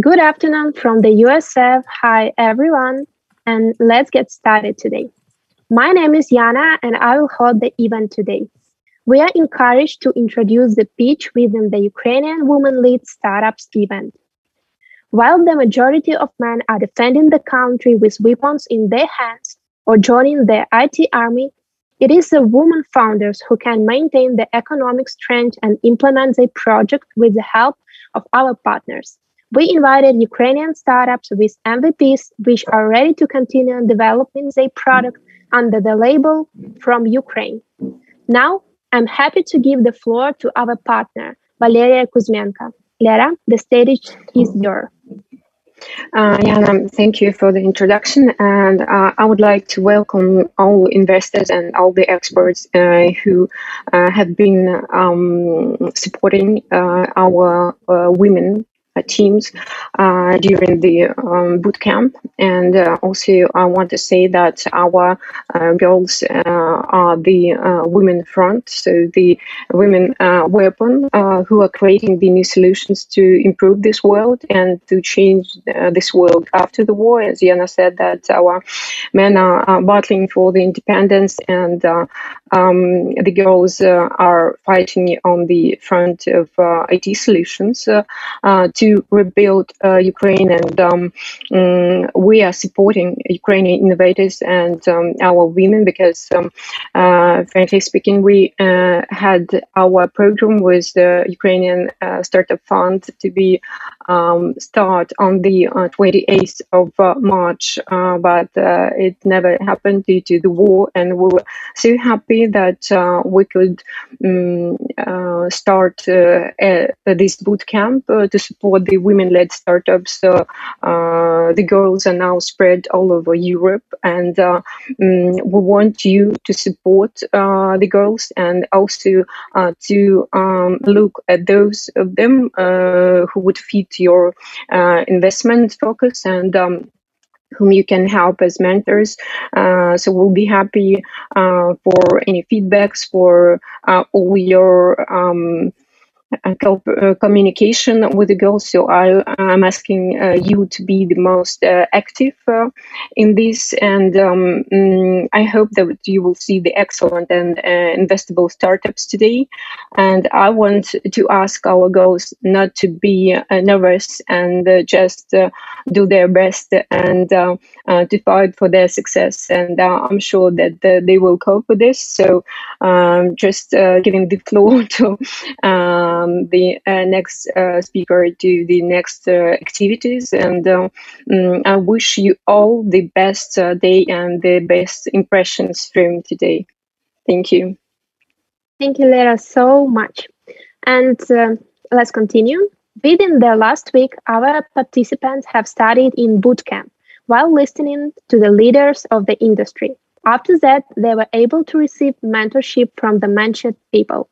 Good afternoon from the USF. Hi, everyone, and let's get started today. My name is Yana, and I will hold the event today. We are encouraged to introduce the pitch within the Ukrainian Women-LED Startups event. While the majority of men are defending the country with weapons in their hands or joining the IT army, it is the women founders who can maintain the economic strength and implement their project with the help of our partners. We invited Ukrainian startups with MVPs which are ready to continue developing their product under the label from Ukraine. Now, I'm happy to give the floor to our partner, Valeria Kuzmenko. Lera, the stage is yours. Yana, thank you for the introduction, and I would like to welcome all investors and all the experts who have been supporting our women teams during the bootcamp. And also I want to say that our girls are the women front, so the women weapon who are creating the new solutions to improve this world and to change this world after the war. As Yana said, that our men are battling for the independence, and the girls are fighting on the front of IT solutions to rebuild Ukraine, and we are supporting Ukrainian innovators and our women because, frankly speaking, we had our program with the Ukrainian Startup Fund to be start on the 28th of March, but it never happened due to the war, and we were so happy that we could start this bootcamp to support the women-led startups. The girls are now spread all over Europe, and we want you to support the girls, and also to look at those of them who would fit your investment focus, and whom you can help as mentors. So we'll be happy for any feedbacks, for all your communication with the girls. So I'm asking you to be the most active in this, and I hope that you will see the excellent and investable startups today. And I want to ask our girls not to be nervous, and just do their best, and to fight for their success. And I'm sure that they will cope with this. So just giving the floor to the next speaker, to the next activities, and I wish you all the best day and the best impressions from today. Thank you. Thank you, Lera, so much. And let's continue. Within the last week, our participants have studied in bootcamp while listening to the leaders of the industry. After that, they were able to receive mentorship from the mentored people.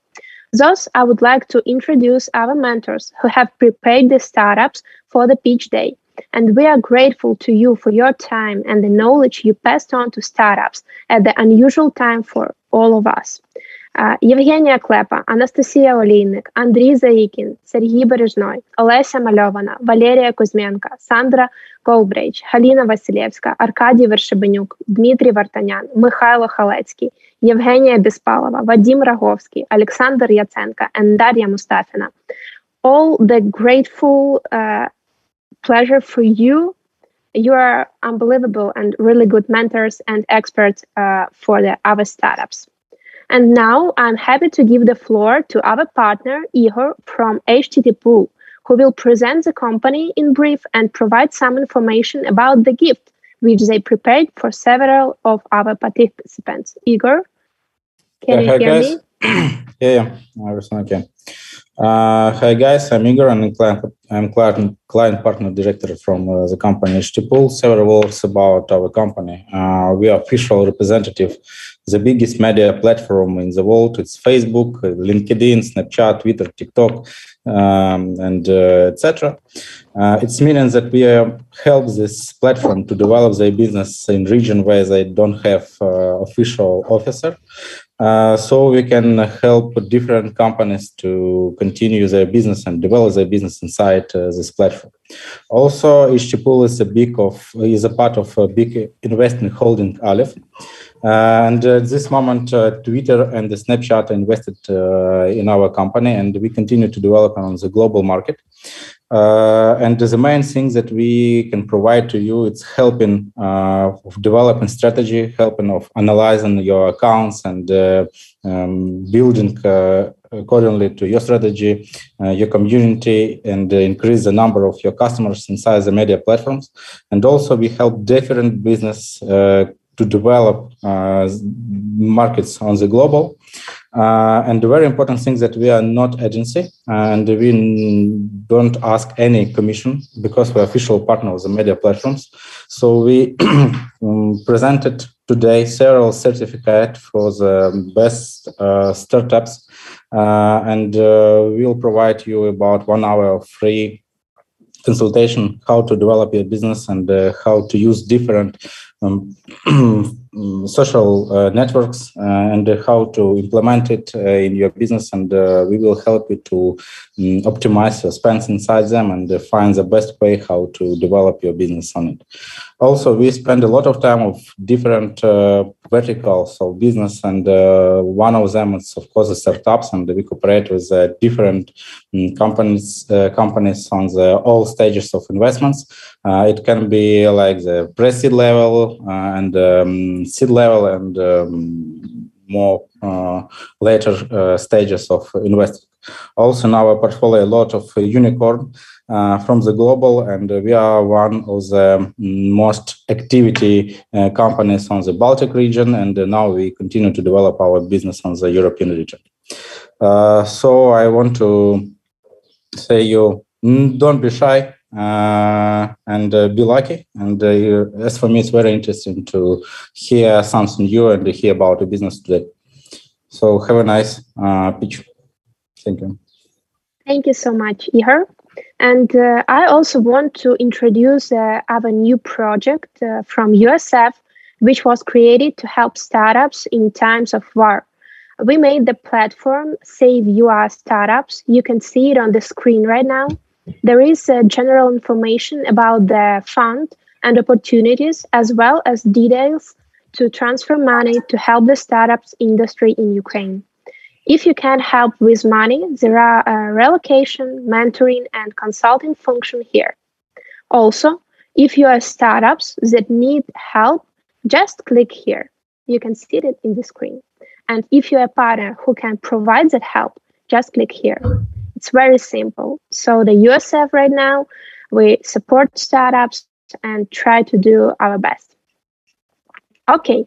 Thus, I would like to introduce our mentors who have prepared the startups for the pitch day. And we are grateful to you for your time and the knowledge you passed on to startups at the unusual time for all of us. Євгенія Клепа, Анастасія Олійник, Андрій Заїкін, Сергій Бережной, Олеся Мальована, Валерія Кузьменко, Сандра Колбрейч, Галіна Василєвська, Аркадій Вершебенюк, Дмитрій Вартанян, Михайло Халецький, Євгенія Біспалова, Вадим Раговський, Олександр Яценко, and Дар'я Мустафіна. All the grateful pleasure for you. You are unbelievable and really good mentors and experts for the other startups. And now I'm happy to give the floor to our partner, Igor from httpool, who will present the company in brief and provide some information about the gift, which they prepared for several of our participants. Igor, can you hear me? Yeah, everything okay. Hi guys, I'm Igor, and I'm client partner director from the company httpool. Several words about our company. We are official representative, the biggest media platform in the world. It's Facebook, LinkedIn, Snapchat, Twitter, TikTok, and etc. It's meaning that we help this platform to develop their business in region where they don't have official officer. so we can help different companies to continue their business and develop their business inside this platform. Also, httpool is a part of a big investing holding Aleph. And at this moment, Twitter and the Snapchat invested in our company, and we continue to develop on the global market. And the main thing that we can provide to you, it's helping of developing strategy, helping of analyzing your accounts and building accordingly to your strategy, your community, and increase the number of your customers inside the media platforms. And also we help different business to develop markets on the global. And the very important thing that we are not agency and we don't ask any commission because we're official partner of the media platforms. So we presented today several certificates for the best startups, and we'll provide you about 1 hour of free consultation how to develop your business and how to use different social networks and how to implement it in your business, and we will help you to optimize your spends inside them and find the best way how to develop your business on it. Also, we spend a lot of time of different verticals of business, and one of them is, of course, the startups, and we cooperate with different companies on the all stages of investments. It can be like the pre-seed level and seed level and more later stages of investing. Also in our portfolio, a lot of unicorn from the global, and we are one of the most activity companies on the Baltic region, and now we continue to develop our business on the European region. So I want to say you don't be shy and be lucky. And as for me, it's very interesting to hear something new and hear about the business today. So have a nice pitch. Thank you. Thank you so much, Ihor. And I also want to introduce our new project from USF, which was created to help startups in times of war. We made the platform Save UR Startups. You can see it on the screen right now. There is general information about the fund and opportunities, as well as details to transfer money to help the startups industry in Ukraine. If you can't help with money, there are relocation, mentoring, and consulting function here. Also, if you are startups that need help, just click here. You can see it in the screen. And if you're a partner who can provide that help, just click here. It's very simple. So the USF right now, we support startups and try to do our best. Okay,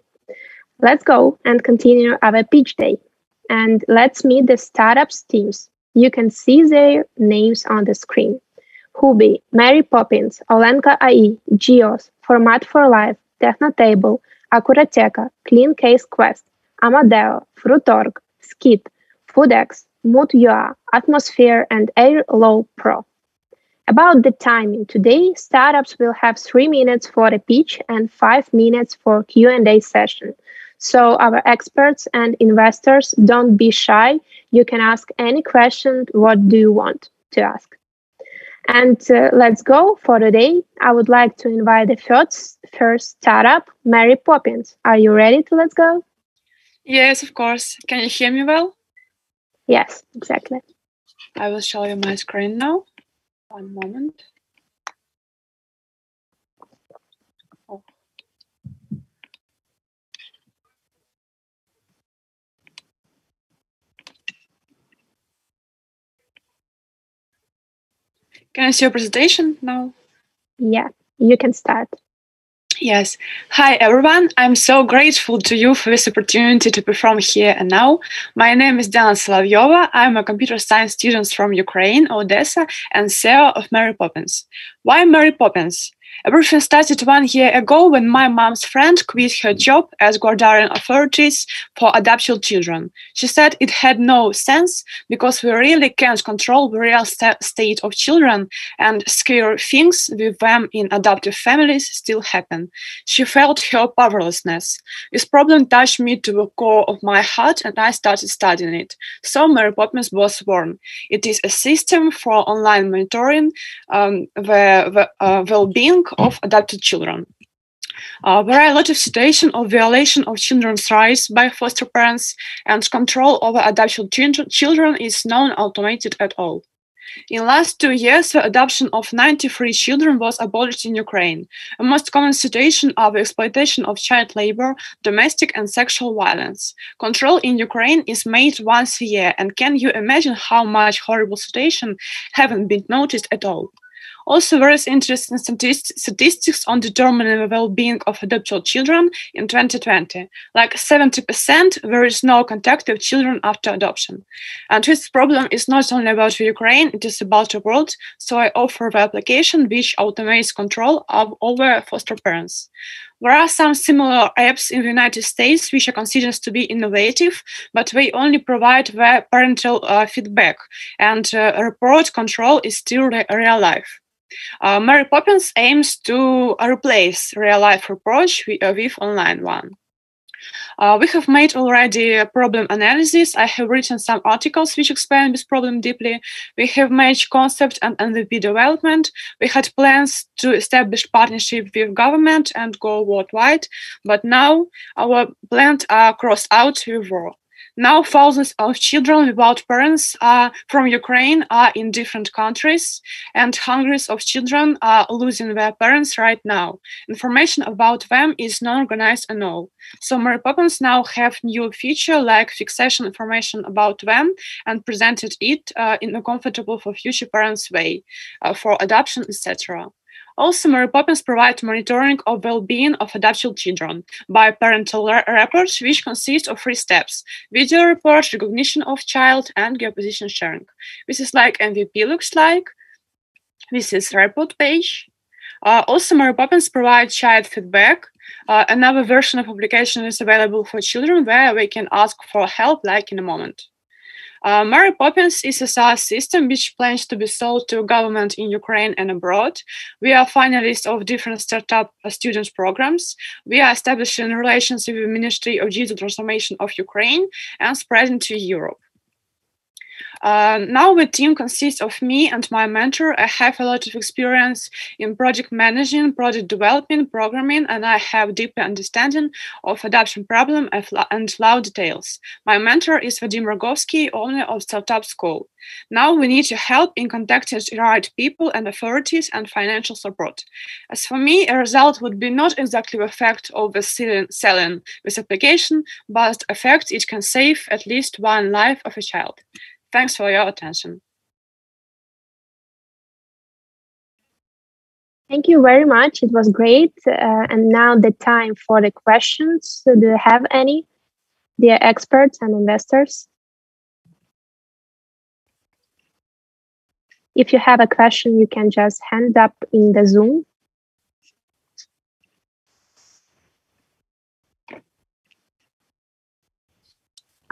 let's go and continue our pitch day. And let's meet the startups teams. You can see their names on the screen. Hoobi, Mary Poppins, Olenka.Ai, GIOS, Format for Life, TEHNOTABLE, Akurateco, ClinCaseQuest, Amadeo, Fruittorg, SKIt, FoodEx, MOODua, Atmosphere, and AirLaw.Pro. About the timing, today startups will have 3 minutes for the pitch and 5 minutes for Q&A session. So our experts and investors, don't be shy. You can ask any question. What do you want to ask? And let's go for today. I would like to invite the first startup, Mary Poppins. Are you ready to let's go? Yes, of course. Can you hear me well? Yes, exactly. I will show you my screen now. One moment. Oh. Can I see your presentation now? Yeah, you can start. Yes. Hi, everyone. I'm so grateful to you for this opportunity to perform here and now. My name is Diana Solovyova. I'm a computer science student from Ukraine, Odessa, and CEO of Mary Poppins. Why Mary Poppins? Everything started 1 year ago when my mom's friend quit her job as guardian authorities for adopted children. She said it had no sense because we really can't control the real state of children, and scary things with them in adoptive families still happen. She felt her powerlessness. This problem touched me to the core of my heart, and I started studying it. So Mary Poppins was born. It is a system for online monitoring the well-being of adopted children. There are a lot of situations of violation of children's rights by foster parents, and control over adopted children is non-automated at all. In the last 2 years, the adoption of 93 children was abolished in Ukraine. A most common situation are the exploitation of child labor, domestic and sexual violence. Control in Ukraine is made once a year, and can you imagine how much horrible situations haven't been noticed at all? Also, there is interesting statistics on determining the well-being of adopted children in 2020. Like 70%, there is no contact with children after adoption. And this problem is not only about the Ukraine, it is about the world. So I offer the application which automates control over foster parents. There are some similar apps in the United States which are considered to be innovative, but they only provide the parental feedback, and report control is still real life. Mary Poppins aims to replace real-life approach with online one. We have made already a problem analysis. I have written some articles which explain this problem deeply. We have made concept and MVP development. We had plans to establish partnership with government and go worldwide, but now our plans are crossed out with war. Now thousands of children without parents from Ukraine are in different countries, and hundreds of children are losing their parents right now. Information about them is non-organized and all. So Mary Poppins now have new feature like fixation information about them and presented it in a comfortable for future parents way for adoption, etc. Also, Mary Poppins provides monitoring of well-being of adopted children by parental reports, which consist of 3 steps: video report, recognition of child, and geoposition sharing. This is like MVP looks like. This is report page. Also, Mary Poppins provides child feedback. Another version of application is available for children where they can ask for help like in a moment. Mary Poppins is a SaaS system which plans to be sold to government in Ukraine and abroad. We are finalists of different startup student programs. We are establishing relations with the Ministry of Digital Transformation of Ukraine and spreading to Europe. Now the team consists of me and my mentor. I have a lot of experience in project managing, project development, programming, and I have deeper understanding of adoption problem and law details. My mentor is Vadim Rogovsky, owner of Startup School. Now we need your help in contacting the right people and authorities and financial support. As for me, a result would be not exactly the effect of the selling this application, but the effect it can save at least one life of a child. Thanks for your attention. Thank you very much. It was great. And now the time for the questions. So do you have any, dear experts and investors? If you have a question, you can just hand up in the Zoom.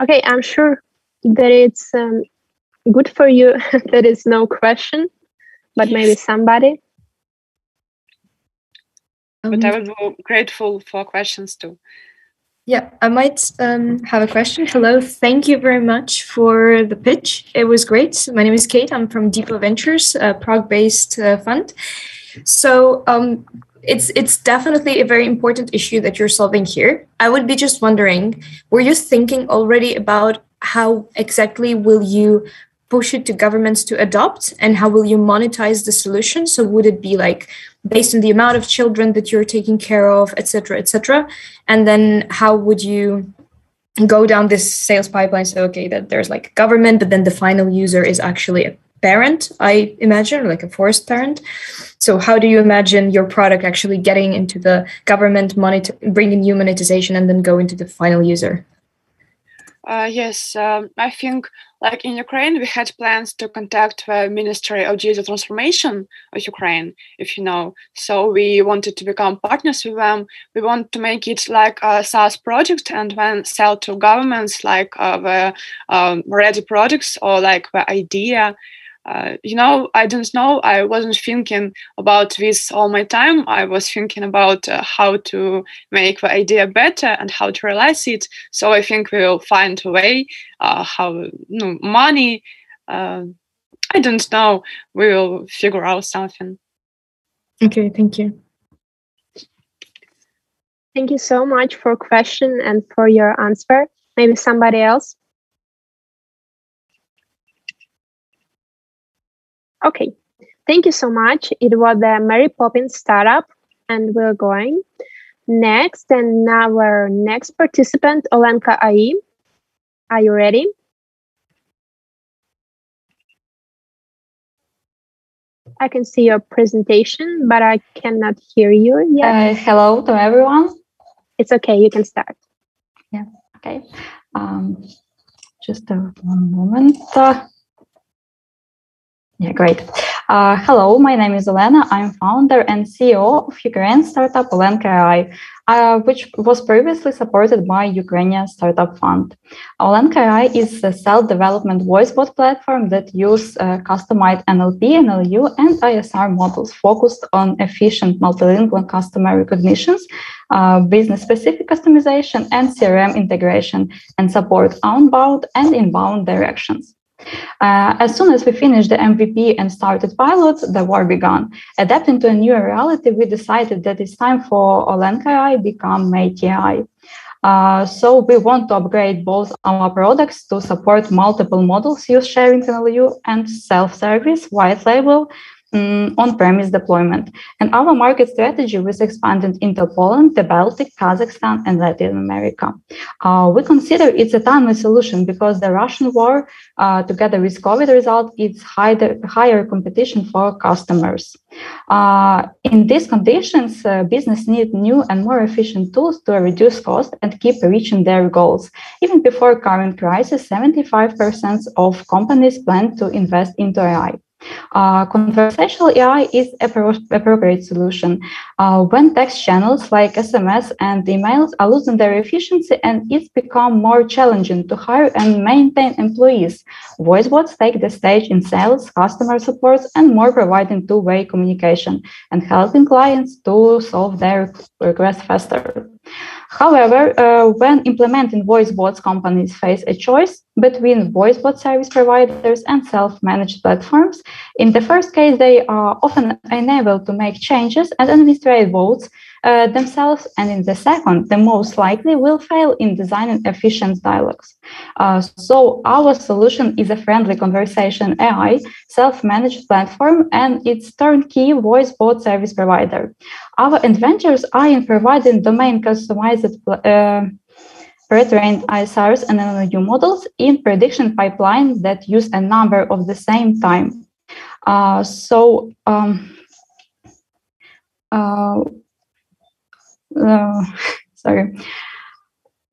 Okay, I'm sure that it's good for you. There is no question, but maybe somebody. But I would be grateful for questions too. Yeah, I might have a question. Hello, thank you very much for the pitch. It was great. My name is Kate. I'm from Depot Ventures, a Prague-based fund. So it's definitely a very important issue that you're solving here. I would be just wondering, were you thinking already about how exactly will you push it to governments to adopt, and how will you monetize the solution? So would it be like based on the amount of children that you're taking care of, et cetera, and then how would you go down this sales pipeline? So, okay, that there's like government, but then the final user is actually a parent, I imagine, like a forced parent. So how do you imagine your product actually getting into the government, bringing new monetization, and then go into the final user? Yes, I think like in Ukraine, we had plans to contact the Ministry of Digital Transformation of Ukraine, if you know. So we wanted to become partners with them. We want to make it like a SaaS project and then sell to governments like the ready products or like the idea. I don't know. I wasn't thinking about this all my time. I was thinking about how to make the idea better and how to realize it. So I think we will find a way. How money? I don't know. We will figure out something. Okay, thank you. Thank you so much for question and for your answer. Maybe somebody else. Okay, thank you so much. It was the Mary Poppins startup, and we're going next. And our next participant, Olenka.Ai. Are you ready? I can see your presentation, but I cannot hear you yet. Hello to everyone. It's okay, you can start. Yeah, okay. Just one moment. Yeah, great. Hello, my name is Elena. I'm founder and CEO of Ukrainian startup Olenka.Ai, which was previously supported by Ukrainian Startup Fund. Olenka.Ai is a self-development voice bot platform that uses customized NLP, NLU, and ISR models focused on efficient multilingual customer recognitions, business-specific customization, and CRM integration, and support outbound and inbound directions. As soon as we finished the MVP and started pilots, the war began. Adapting to a new reality, we decided that it's time for Olenka.Ai become Mate.Ai. So we want to upgrade both our products to support multiple models, use sharing NLU, and self-service, white label, on-premise deployment. And our market strategy was expanded into Poland, the Baltic, Kazakhstan, and Latin America. We consider it's a timely solution because the Russian war, together with COVID result, it's higher competition for customers. In these conditions, business need new and more efficient tools to reduce cost and keep reaching their goals. Even before current crisis, 75% of companies plan to invest into AI. Conversational AI is appropriate solution when text channels like SMS and emails are losing their efficiency and it's become more challenging to hire and maintain employees. Voice bots take the stage in sales, customer support, and more providing two-way communication and helping clients to solve their requests faster. However, when implementing voice bots, companies face a choice between voice bot service providers and self-managed platforms. In the first case, they are often unable to make changes and administrate bots themselves, and in the second, the most likely will fail in designing efficient dialogues. So our solution is a friendly conversation AI, self-managed platform, and it's turnkey voice bot service provider. Our adventures are in providing domain customized pre-trained ISRs and NLU models in prediction pipeline that use a number of the same time. Sorry.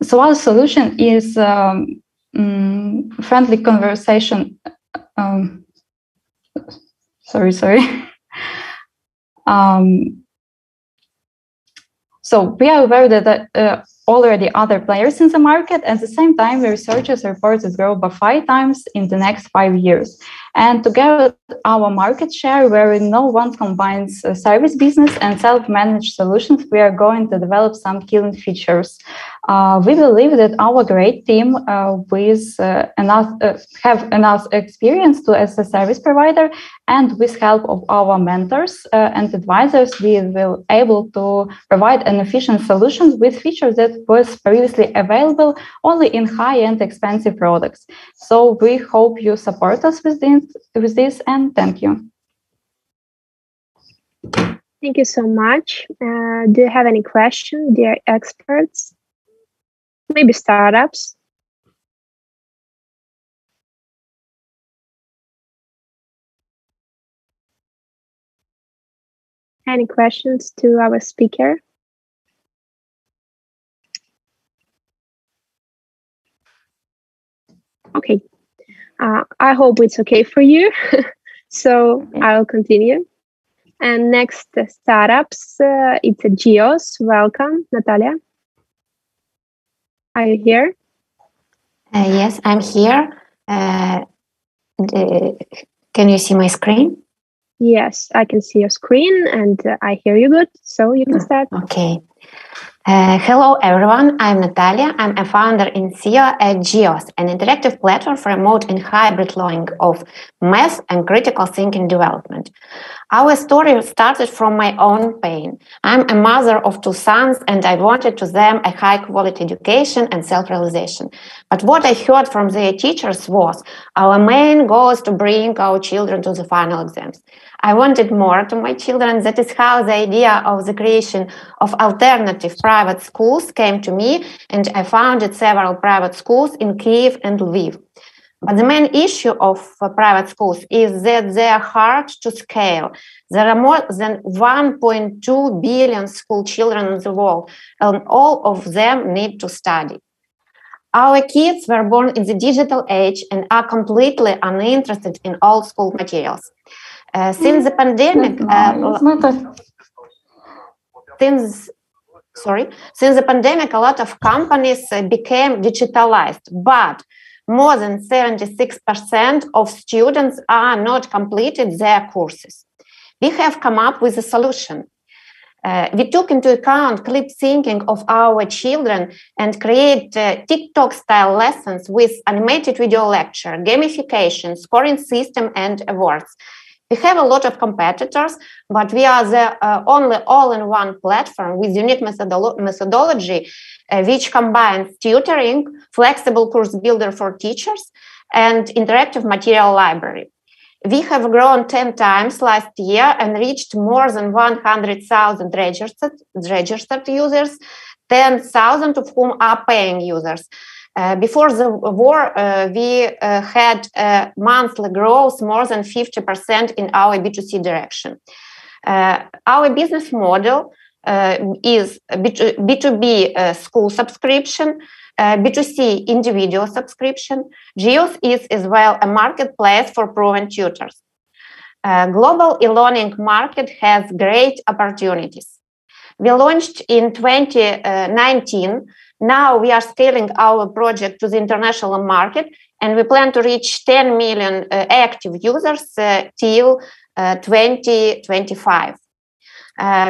So our solution is friendly conversation. Sorry. So we are aware that already other players in the market. At the same time, the researchers report it grow by 5 times in the next 5 years. And together, our market share, where no one combines service business and self-managed solutions, we are going to develop some killing features. We believe that our great team have enough experience as a service provider, and with help of our mentors and advisors, we will able to provide an efficient solution with features that was previously available only in high-end expensive products. So we hope you support us with this, and thank you. Thank you so much. Do you have any questions, dear experts? Maybe startups? Any questions to our speaker? Okay. I hope it's okay for you. So I'll continue. And next startups, it's a GIOS. Welcome, Natalia. Are you here? Yes, I'm here. Can you see my screen? Yes, I can see your screen and I hear you good, so you can start. Okay. Hello, everyone. I'm Natalia. I'm a founder and CEO at GIOS, an interactive platform for remote and hybrid learning of math and critical thinking development. Our story started from my own pain. I'm a mother of two sons, and I wanted to them a high-quality education and self-realization. But what I heard from their teachers was, our main goal is to bring our children to the final exams. I wanted more to my children. That is how the idea of the creation of alternative private schools came to me, and I founded several private schools in Kyiv and Lviv. But the main issue of private schools is that they are hard to scale. There are more than 1.2 billion school children in the world, and all of them need to study. Our kids were born in the digital age and are completely uninterested in old school materials. Since the pandemic, since the pandemic, a lot of companies became digitalized, but more than 76% of students are not completed their courses. We have come up with a solution. We took into account clip thinking of our children and create TikTok-style lessons with animated video lecture, gamification, scoring system, and awards. We have a lot of competitors, but we are the only all-in-one platform with unique methodology, which combines tutoring, flexible course builder for teachers, and interactive material library. We have grown 10 times last year and reached more than 100,000 registered users, 10,000 of whom are paying users. Before the war, we had monthly growth more than 50% in our B2C direction. Our business model is B2B school subscription, B2C individual subscription. GIOS is as well a marketplace for proven tutors. Global e-learning market has great opportunities. We launched in 2019. Now we are scaling our project to the international market, and we plan to reach 10 million active users till 2025.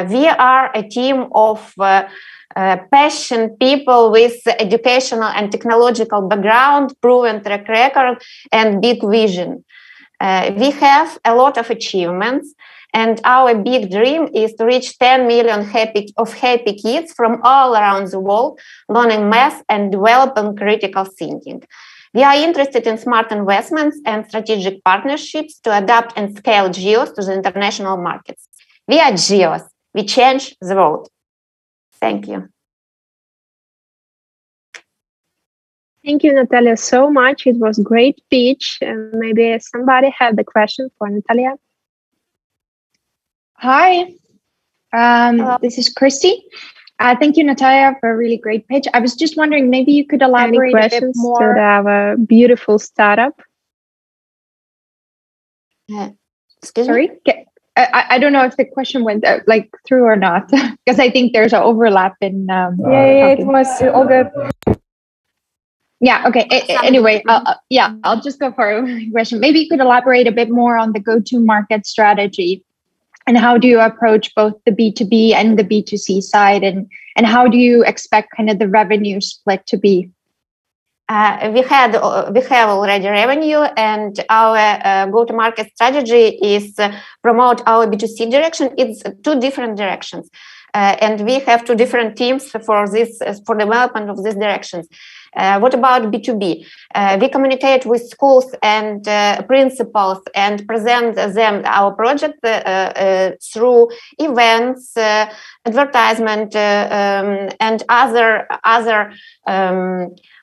We are a team of passionate people with educational and technological background, proven track record, and big vision. We have a lot of achievements, and our big dream is to reach 10 million happy kids from all around the world, learning math and developing critical thinking. We are interested in smart investments and strategic partnerships to adapt and scale GIOS to the international markets. We are GIOS. We change the world. Thank you. Thank you, Natalia, so much. It was a great pitch. Maybe somebody had a question for Natalia. Hi, this is Christy. Thank you, Natalia, for a really great pitch. I was just wondering, maybe you could elaborate a bit more. To our beautiful startup? Excuse Sorry? me? I don't know if the question went through or not, because I think there's an overlap in. Yeah, it was all good. Yeah, okay. Anyway, I'll just go for a question. Maybe you could elaborate a bit more on the go-to-market strategy, and how do you approach both the B2B and the B2C side, and how do you expect kind of the revenue split to be? We have already revenue, and our go-to-market strategy is promote our B2C direction. It's two different directions, and we have two different teams for development of these directions. What about B2B? We communicate with schools and principals and present them our project through events, advertisement, and other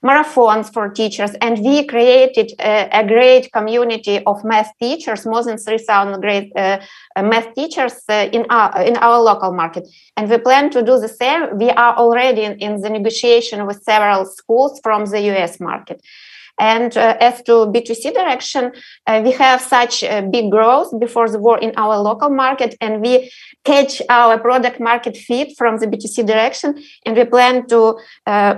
marathons for teachers. And we created a great community of math teachers, more than 3,000 great math teachers in our local market. And we plan to do the same. We are already in the negotiation with several schools from the US market. And as to B2C direction, we have such big growth before the war in our local market, and we catch our product market fit from the B2C direction, and we plan to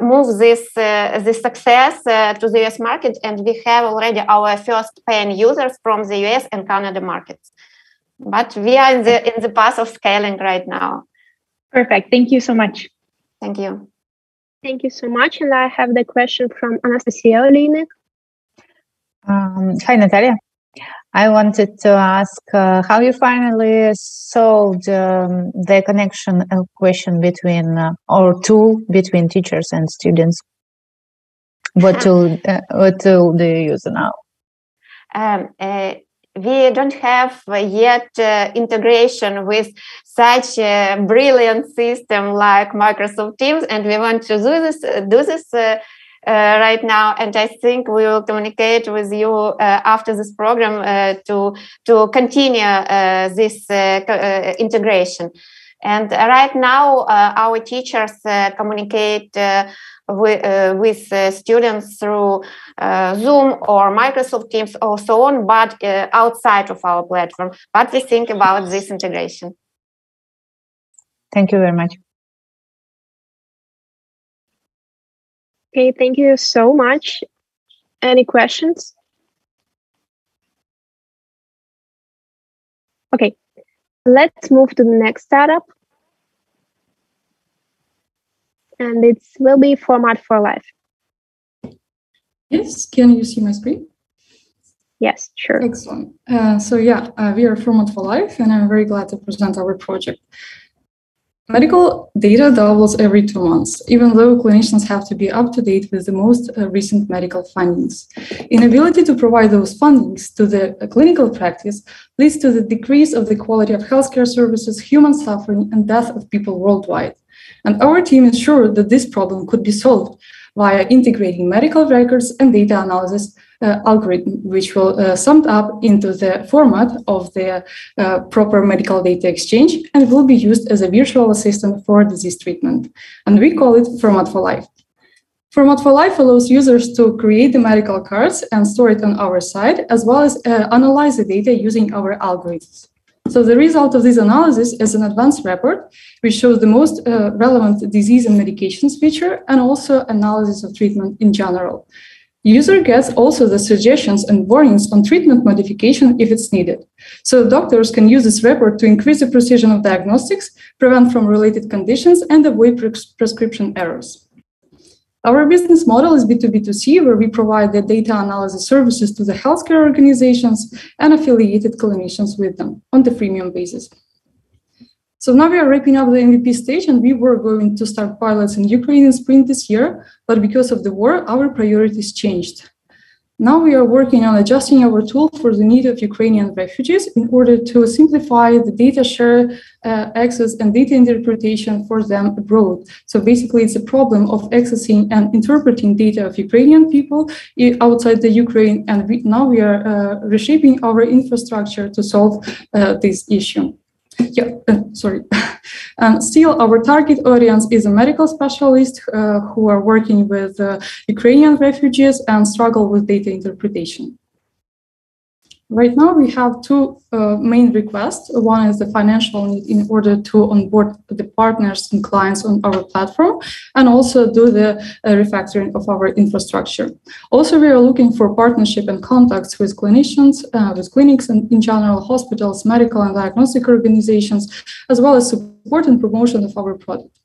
move this success to the US market, and we have already our first paying users from the US and Canada markets. But we are in the path of scaling right now. Perfect. Thank you so much. Thank you. Thank you so much. And I have the question from Anastasia Olinik. Hi, Natalia. I wanted to ask how you finally solved the connection question between or tool between teachers and students. What tool do you use now? We don't have yet integration with such a brilliant system like Microsoft Teams, and we want to do this right now. And I think we will communicate with you after this program to continue this integration. And right now, our teachers communicate with students through Zoom or Microsoft Teams or so on, but outside of our platform. But we think about this integration. Thank you very much. Okay, thank you so much. Any questions? Okay, let's move to the next startup. And it will be Format for Life. Yes, can you see my screen? Yes, sure. Excellent. We are Format for Life, and I'm very glad to present our project. Medical data doubles every 2 months, even though clinicians have to be up to date with the most recent medical findings. Inability to provide those findings to the clinical practice leads to the decrease of the quality of healthcare services, human suffering, and death of people worldwide. And our team is sure that this problem could be solved via integrating medical records and data analysis algorithm, which will summed up into the format of the proper medical data exchange and will be used as a virtual assistant for disease treatment. And we call it Format for Life. Format for Life allows users to create the medical cards and store it on our site, as well as analyze the data using our algorithms. So the result of this analysis is an advanced report, which shows the most relevant disease and medications feature, and also analysis of treatment in general. User gets also the suggestions and warnings on treatment modification if it's needed. So doctors can use this report to increase the precision of diagnostics, prevent from related conditions, and avoid prescription errors. Our business model is B2B2C, where we provide the data analysis services to the healthcare organizations and affiliated clinicians with them on the freemium basis. So now we are wrapping up the MVP stage, and we were going to start pilots in Ukraine in spring this year, but because of the war, our priorities changed. Now we are working on adjusting our tool for the need of Ukrainian refugees in order to simplify the data share, access, and data interpretation for them abroad. So basically, it's a problem of accessing and interpreting data of Ukrainian people outside the Ukraine, and now we are reshaping our infrastructure to solve this issue. Still, our target audience is a medical specialist who are working with Ukrainian refugees and struggle with data interpretation. Right now, we have two main requests. One is the financial need in order to onboard the partners and clients on our platform, and also do the refactoring of our infrastructure. Also, we are looking for partnership and contacts with clinicians, with clinics, and in general, hospitals, medical and diagnostic organizations, as well as support and promotion of our product.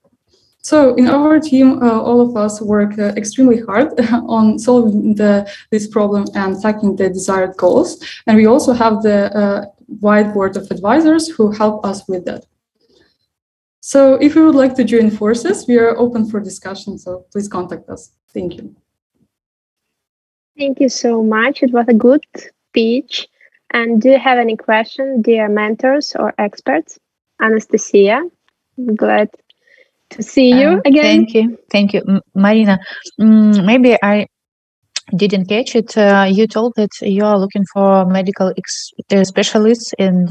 So in our team, all of us work extremely hard on solving this problem and tracking the desired goals. And we also have the wide board of advisors who help us with that. So if you would like to join forces, we are open for discussion. So please contact us. Thank you. Thank you so much. It was a good speech. And do you have any questions, dear mentors or experts? Anastasia, I'm glad to see you again. Thank you, Marina. Maybe I didn't catch it. You told that you are looking for medical specialists, and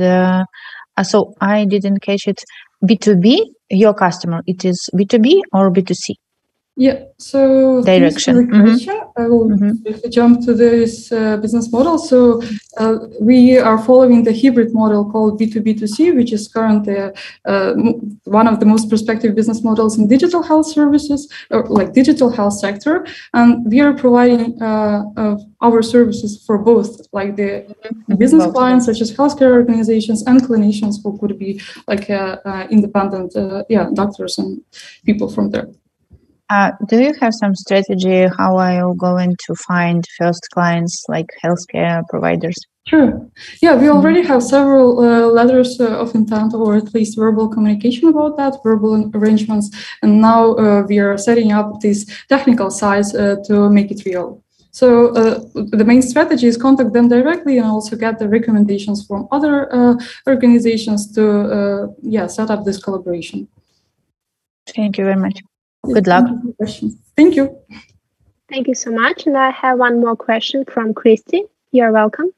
so I didn't catch it. B2B, your customer, it is B2B or B2C? Yeah, so direction. thanks for the question. I will jump to this business model. So we are following the hybrid model called B2B2C, which is currently one of the most prospective business models in digital health services, or like digital health sector. And we are providing our services for both, like the business clients, such as healthcare organizations and clinicians who could be like independent doctors and people from there. Do you have some strategy how are you going to find first clients like healthcare providers? Sure. Yeah, we already have several letters of intent, or at least verbal communication about that, verbal arrangements. And now we are setting up this technical side to make it real. So the main strategy is contact them directly and also get the recommendations from other organizations to set up this collaboration. Thank you very much. Good luck. Thank you. Thank you so much. And I have one more question from Christy. You're welcome.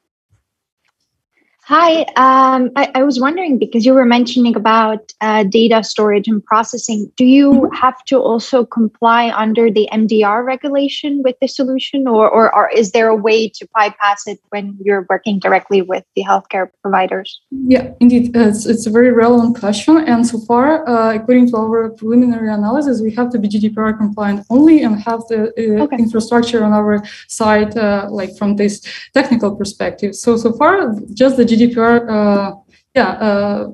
Hi, I was wondering, because you were mentioning about data storage and processing, do you have to also comply under the MDR regulation with the solution, or is there a way to bypass it when you're working directly with the healthcare providers? Yeah, indeed, it's a very relevant question. And so far, according to our preliminary analysis, we have to be GDPR compliant only and have the infrastructure on our side, like from this technical perspective. So far, just the GDPR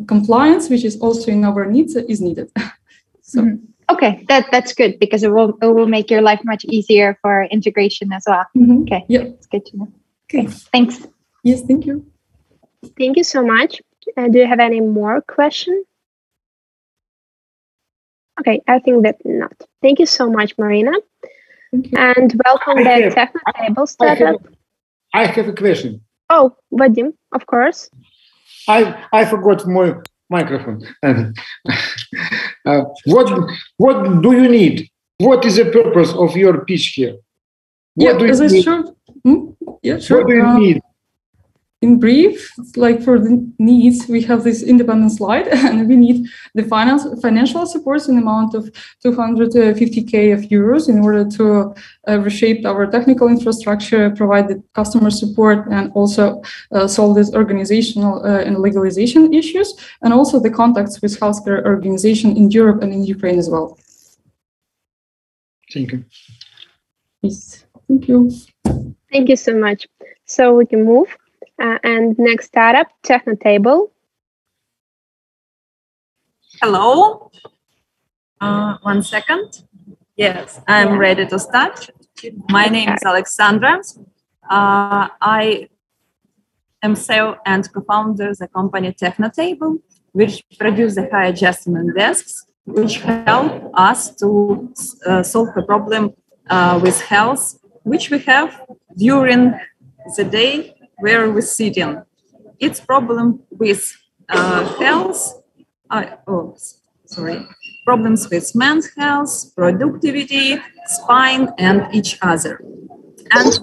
compliance, which is also in our needs, is needed. So. Okay, that's good, because it will make your life much easier for integration as well. Okay, yeah, it's good to know. Okay, thanks. Yes, thank you. Thank you so much. Do you have any more questions? Okay, I think that not. Thank you so much, Marina. And welcome the TEHNOTABLE startup. I have a question. Oh, Vadim, of course. I forgot my microphone. What do you need? What is the purpose of your pitch here? What do you need? Sure. Yeah, sure. What do you need? In brief, like for the needs, we have this independent slide, and we need the financial support in the amount of 250,000 euros in order to reshape our technical infrastructure, provide the customer support, and also solve these organizational and legalization issues, and also the contacts with healthcare organizations in Europe and in Ukraine as well. Thank you. Yes, thank you. Thank you so much. So we can move. And next startup, TEHNOTABLE. Hello. 1 second. Yes, I'm ready to start. My name is Alexandra. I am CEO and co-founder of the company TEHNOTABLE, which produces the high adjustment desks, which help us to solve a problem with health, which we have during the day where we're sitting. It's problem with health, problems with men's health, productivity, spine, and each other. And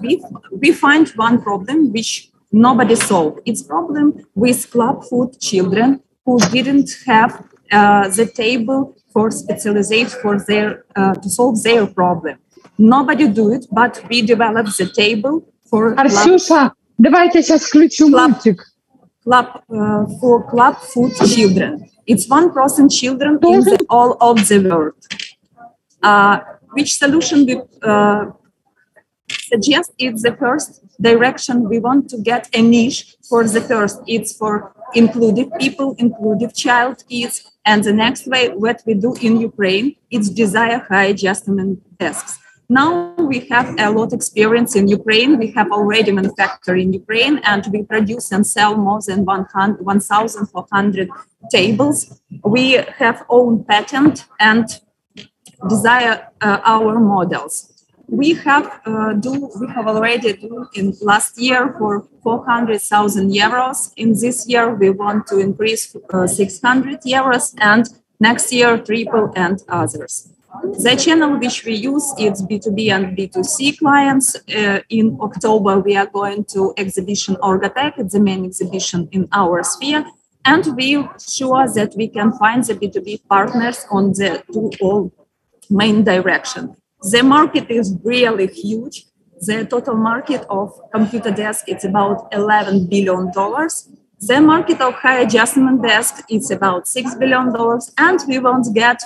we find one problem which nobody solved. It's problem with club food children who didn't have the table for specialization for their to solve their problem. Nobody do it, but we developed the table for Давайте сейчас включу мультик. For club food children. It's 1% children in all of the world. Which solution we suggest is the first direction. We want to get a niche for the first. It's for inclusive people, inclusive child, kids. And the next way, what we do in Ukraine, it's desire high adjustment desks. Now we have a lot of experience in Ukraine. We have already manufactured in Ukraine, and we produce and sell more than 1,400 tables. We have own patent and desire our models. We have already do in last year for 400,000 euros. In this year, we want to increase 600 euros, and next year triple and others. The channel which we use is B2B and B2C clients. In October, we are going to exhibition Akurateco. It's the main exhibition in our sphere. And we sure that we can find the B2B partners on the two main direction. The market is really huge. The total market of computer desk is about $11 billion. The market of high adjustment desk is about $6 billion, and we won't get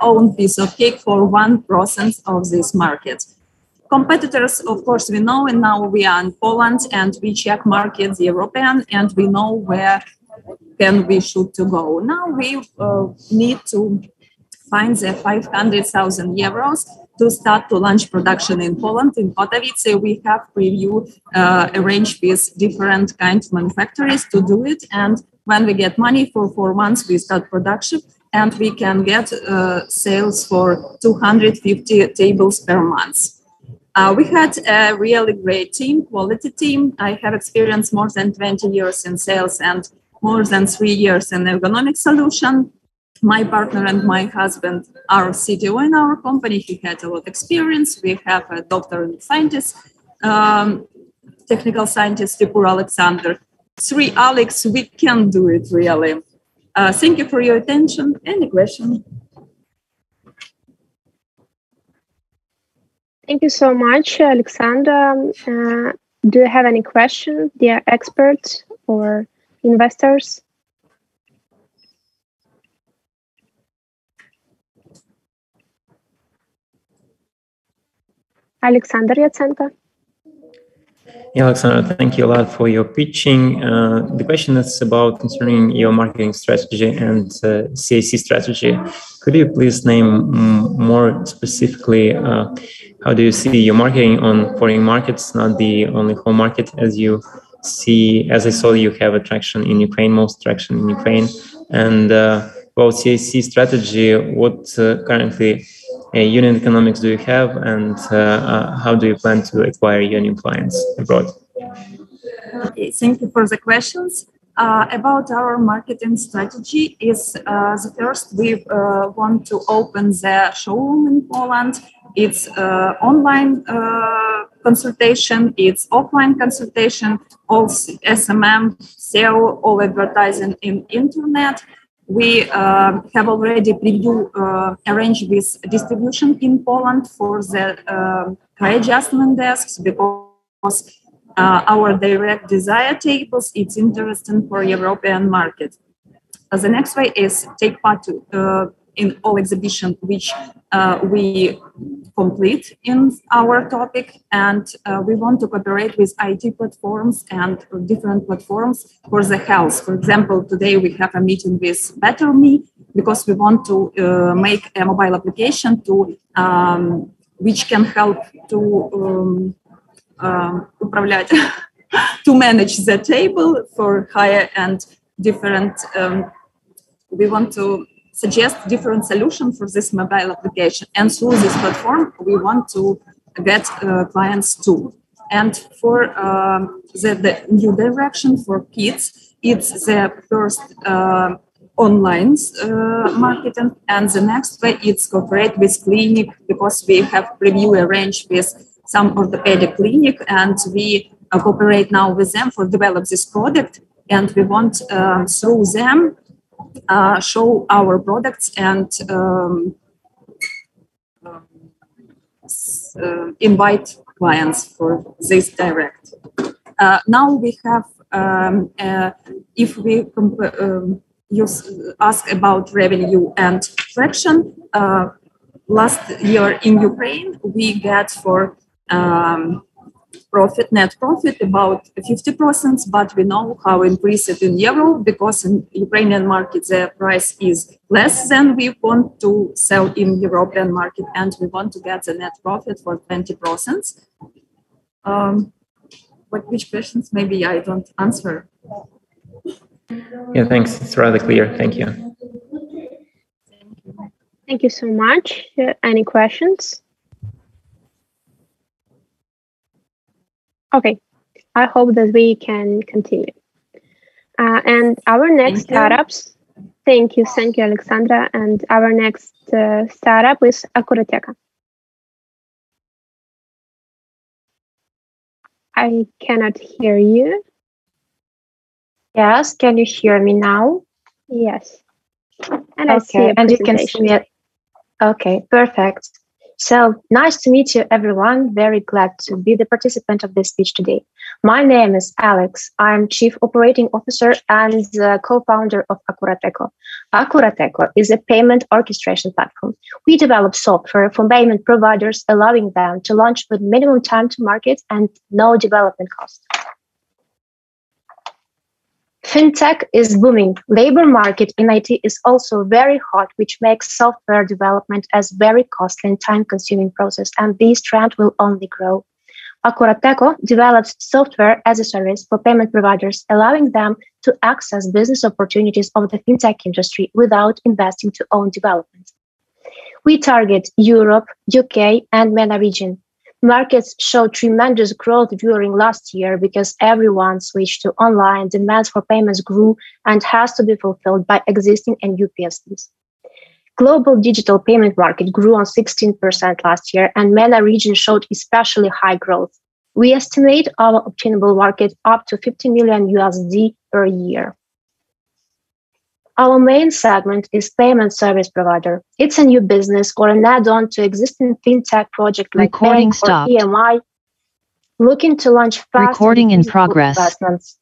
own piece of cake for 1% of this market. Competitors, of course, we know, and now we are in Poland, and we check markets European, and we know where can we should to go. Now we need to find the 500,000 euros to start to launch production in Poland. In Katowice, we have preview arranged with different kinds of manufacturers to do it. And when we get money for 4 months, we start production, and we can get sales for 250 tables per month. We had a really great team, quality team. I have experience more than 20 years in sales and more than 3 years in ergonomic solution. My partner and my husband are CTO in our company. He had a lot of experience. We have a doctor and scientist, technical scientist, Tipur Alexander. 3 Alex, we can do it really. Thank you for your attention. Any question? Thank you so much, Alexandra. Do you have any questions, dear experts or investors? Alexander Yatsenko. Yeah, Alexandra, thank you a lot for your pitching. The question is about concerning your marketing strategy and CAC strategy. Could you please name more specifically how do you see your marketing on foreign markets, not the only home market, as you see, as I saw you have attraction in Ukraine, most traction in Ukraine. And about CAC strategy, what currently unit economics do you have, and how do you plan to acquire your new clients abroad? Okay, thank you for the questions. About our marketing strategy is the first we want to open the showroom in Poland. It's online consultation, it's offline consultation, all SMM, SEO, all advertising in internet. We have already arranged with distribution in Poland for the high adjustment desks because our direct desire tables, it's interesting for European market. The next way is take part in all exhibition which we complete in our topic, and we want to cooperate with IT platforms and different platforms for the health. For example, today we have a meeting with Better Me because we want to make a mobile application to which can help to to manage the table for higher and different. We want to suggest different solutions for this mobile application, and through this platform we want to get clients too. And for the new direction for kids, it's the first online marketing, and the next way it's cooperate with clinic because we have preview arranged with some orthopedic clinic, and we cooperate now with them for develop this product, and we want through them show our products and invite clients for this direct. Now we have, if we ask about revenue and traction, last year in Ukraine, we get for net profit about 50%, but we know how increase it in euro because in Ukrainian market the price is less than we want to sell in European market, and we want to get the net profit for 20%. But which questions maybe I don't answer? Yeah, thanks. It's rather clear. Thank you. Thank you so much. Any questions? Okay, I hope that we can continue. And our next startups, thank you, Alexandra. And our next startup is Akurateco. I cannot hear you. Yes, can you hear me now? Yes. And I see and you can see it. Okay, perfect. So nice to meet you, everyone. Very glad to be the participant of this speech today. My name is Alex. I'm Chief Operating Officer and co-founder of Akurateco. Akurateco is a payment orchestration platform. We develop software for payment providers, allowing them to launch with minimum time to market and no development cost. FinTech is booming. Labor market in IT is also very hot, which makes software development as very costly and time-consuming process, and this trend will only grow. Akurateco develops software as a service for payment providers, allowing them to access business opportunities of the FinTech industry without investing to own development. We target Europe, UK, and MENA region. Markets showed tremendous growth during last year because everyone switched to online, demands for payments grew and has to be fulfilled by existing and new PSPs. Global digital payment market grew on 16% last year, and MENA region showed especially high growth. We estimate our obtainable market up to $50 million USD per year. Our main segment is payment service provider. It's a new business or an add-on to existing fintech project like bank or EMI, looking to launch fast investments.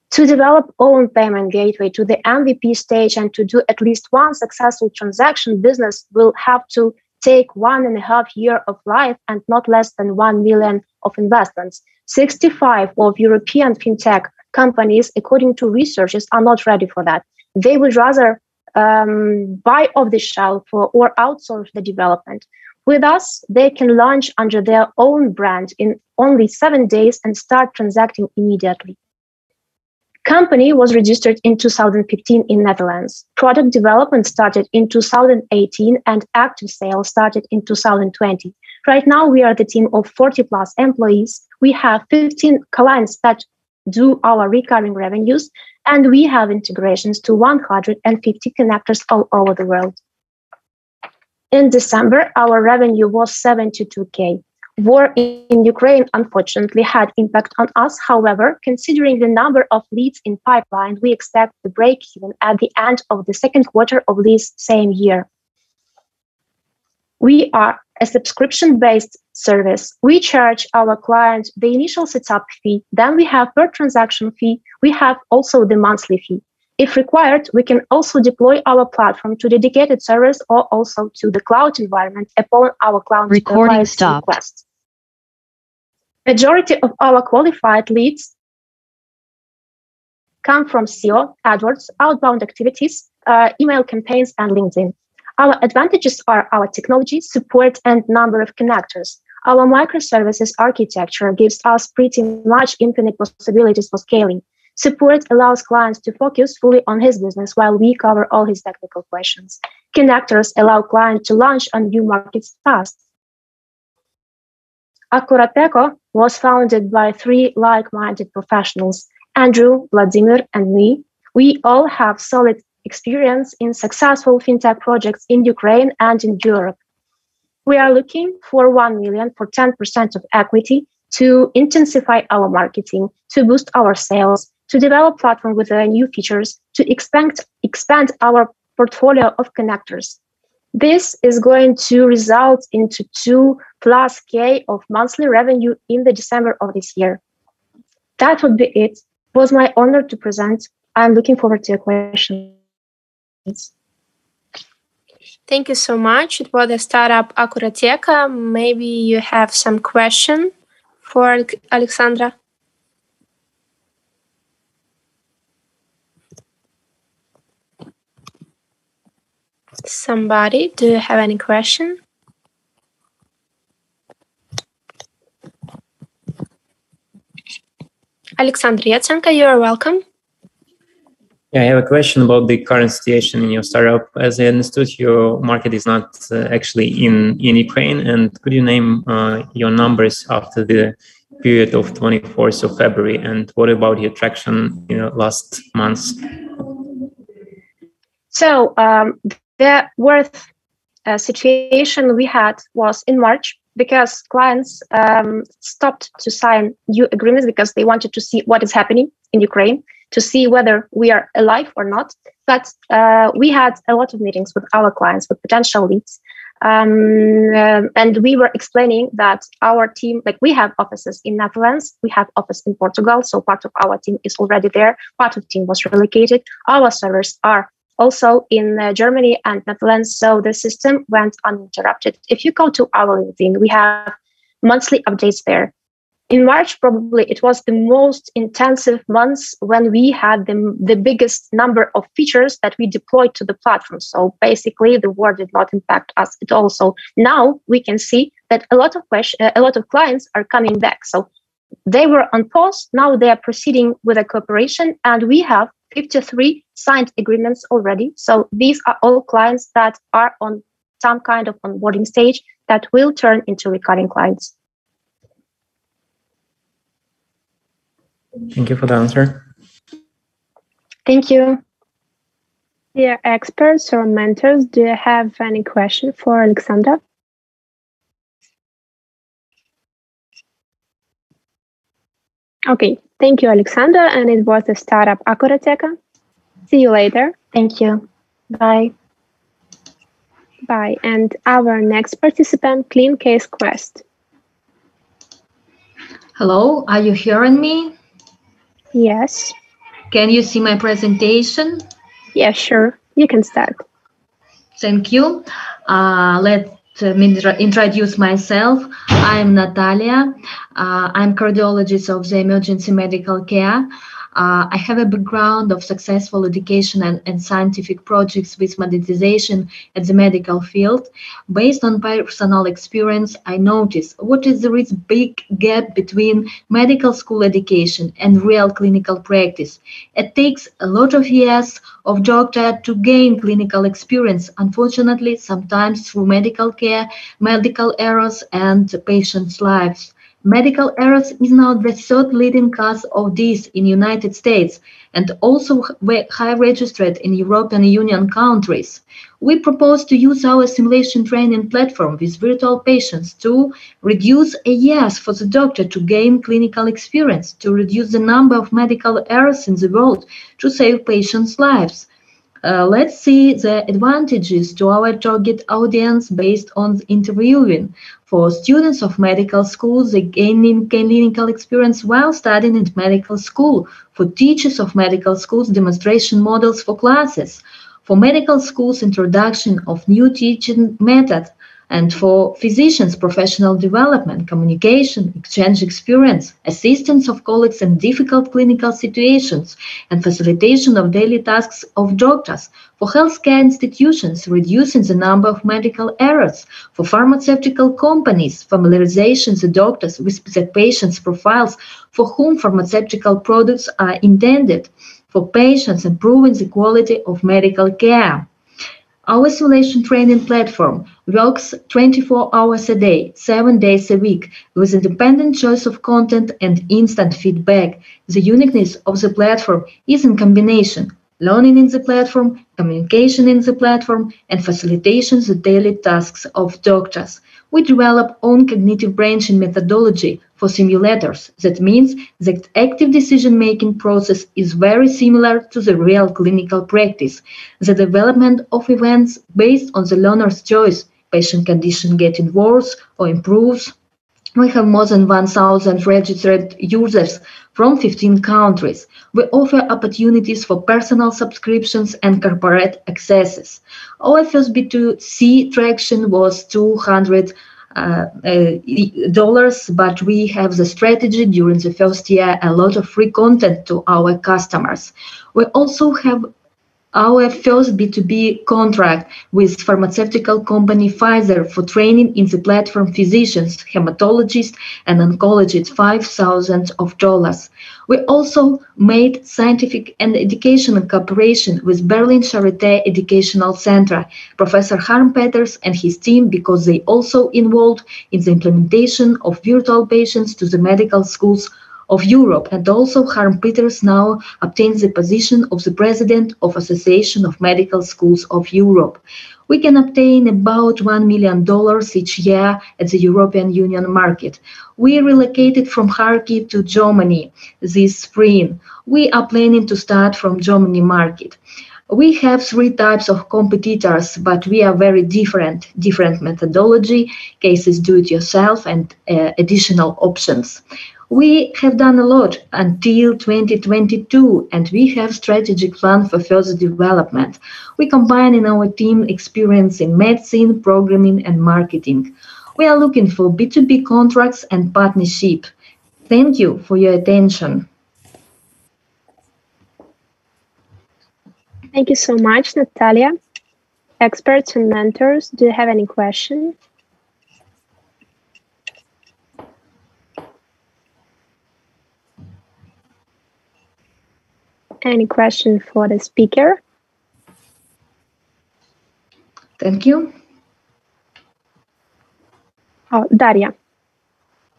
To develop own payment gateway to the MVP stage and to do at least one successful transaction, business will have to take 1.5 years of life and not less than 1 million of investments. 65 of European fintech companies, according to researchers, are not ready for that. They would rather buy off the shelf or outsource the development. With us, they can launch under their own brand in only 7 days and start transacting immediately. Company was registered in 2015 in Netherlands. Product development started in 2018 and active sales started in 2020. Right now, we are the team of 40 plus employees. We have 15 clients that do our recurring revenues, and we have integrations to 150 connectors all over the world. In December, our revenue was 72K. War in Ukraine, unfortunately, had impact on us. However, considering the number of leads in pipeline, we expect the break-even at the end of the second quarter of this same year. We are a subscription-based service. We charge our clients the initial setup fee, then we have per transaction fee, we have also the monthly fee. If required, we can also deploy our platform to dedicated servers or also to the cloud environment upon our client's request. Majority of our qualified leads come from SEO, AdWords, outbound activities, email campaigns, and LinkedIn. Our advantages are our technology, support, and number of connectors. Our microservices architecture gives us pretty much infinite possibilities for scaling. Support allows clients to focus fully on his business while we cover all his technical questions. Connectors allow clients to launch on new markets fast. Akurateco was founded by 3 like-minded professionals, Andrew, Vladimir, and me. We all have solid experience in successful fintech projects in Ukraine and in Europe. We are looking for 1 million for 10% of equity to intensify our marketing, to boost our sales, to develop platform with new features, to expand our portfolio of connectors. This is going to result into 2+ K of monthly revenue in the December of this year. That would be it. It was my honor to present. I'm looking forward to your questions. Thank you so much. It was a startup Akurateco. Maybe you have some question for Alexandra. Somebody, do you have any question? Alexandra Yatsenko, you are welcome. Yeah, I have a question about the current situation in your startup. As I understood, your market is not actually in Ukraine. And could you name your numbers after the period of 24th of February? And what about your traction last month? So the worst situation we had was in March, because clients stopped to sign new agreements because they wanted to see what is happening in Ukraine, to see whether we are alive or not. But we had a lot of meetings with our clients, with potential leads. And we were explaining that our team, like we have offices in Netherlands, we have office in Portugal, so part of our team is already there, part of the team was relocated. Our servers are also in Germany and Netherlands, so the system went uninterrupted. If you go to our LinkedIn, we have monthly updates there. In March, probably it was the most intensive months when we had the biggest number of features that we deployed to the platform. So basically, the war did not impact us at all. So now we can see that a lot of clients are coming back. So they were on pause. Now they are proceeding with a cooperation, and we have 53 signed agreements already. So these are all clients that are on some kind of onboarding stage that will turn into recurring clients. Thank you for the answer. Thank you. Dear experts or mentors, do you have any question for Alexandra? Okay, thank you, Alexandra, and it was the startup Akurateco. See you later. Thank you. Bye. Bye. And our next participant, ClinCaseQuest. Hello, are you hearing me? Yes. Can you see my presentation? Yeah, sure. You can start. Thank you. Let me introduce myself. I'm Natalia. I'm cardiologist of the emergency medical care. I have a background of successful education and scientific projects with monetization at the medical field. Based on personal experience, I noticed there is big gap between medical school education and real clinical practice. It takes a lot of years of doctor to gain clinical experience, unfortunately, sometimes through medical care, medical errors, and patients' lives. Medical errors is now the third leading cause of death in the United States and also high registered in European Union countries. We propose to use our simulation training platform with virtual patients to reduce years for the doctor to gain clinical experience, to reduce the number of medical errors in the world, to save patients' lives. Let's see the advantages to our target audience based on the interviewing. For students of medical schools, they gaining clinical experience while studying in medical school. For teachers of medical schools, demonstration models for classes. For medical schools, introduction of new teaching methods. And for physicians, professional development, communication, exchange experience, assistance of colleagues in difficult clinical situations, and facilitation of daily tasks of doctors. For healthcare institutions, reducing the number of medical errors. For pharmaceutical companies, familiarization the doctors with the patients' profiles for whom pharmaceutical products are intended. For patients, improving the quality of medical care. Our simulation training platform works 24 hours a day, 7 days a week, with independent choice of content and instant feedback. The uniqueness of the platform is in combination: learning in the platform, communication in the platform, and facilitation the daily tasks of doctors. We develop own cognitive branching methodology for simulators. That means that active decision-making process is very similar to the real clinical practice. The development of events based on the learner's choice, patient condition getting worse or improves. We have more than 1,000 registered users from 15 countries. We offer opportunities for personal subscriptions and corporate accesses. Our first B2C traction was $200, but we have the strategy during the first year, a lot of free content to our customers. We also have our first B2B contract with pharmaceutical company Pfizer for training in the platform physicians, hematologists, and oncologists, $5,000. We also made scientific and educational cooperation with Berlin Charité Educational Center, Professor Harm Peters and his team, because they also involved in the implementation of virtual patients to the medical schools of Europe, and also Harm Peters now obtains the position of the president of Association of Medical Schools of Europe. We can obtain about $1 million each year at the European Union market. We relocated from Kharkiv to Germany this spring. We are planning to start from Germany market. We have 3 types of competitors, but we are very different methodology, cases do-it-yourself, and additional options. We have done a lot until 2022, and we have strategic plan for further development. We combine in our team experience in medicine, programming, and marketing. We are looking for B2B contracts and partnership. Thank you for your attention. Thank you so much, Natalia. Experts and mentors, do you have any questions? Any question for the speaker? Thank you. Oh, Daria.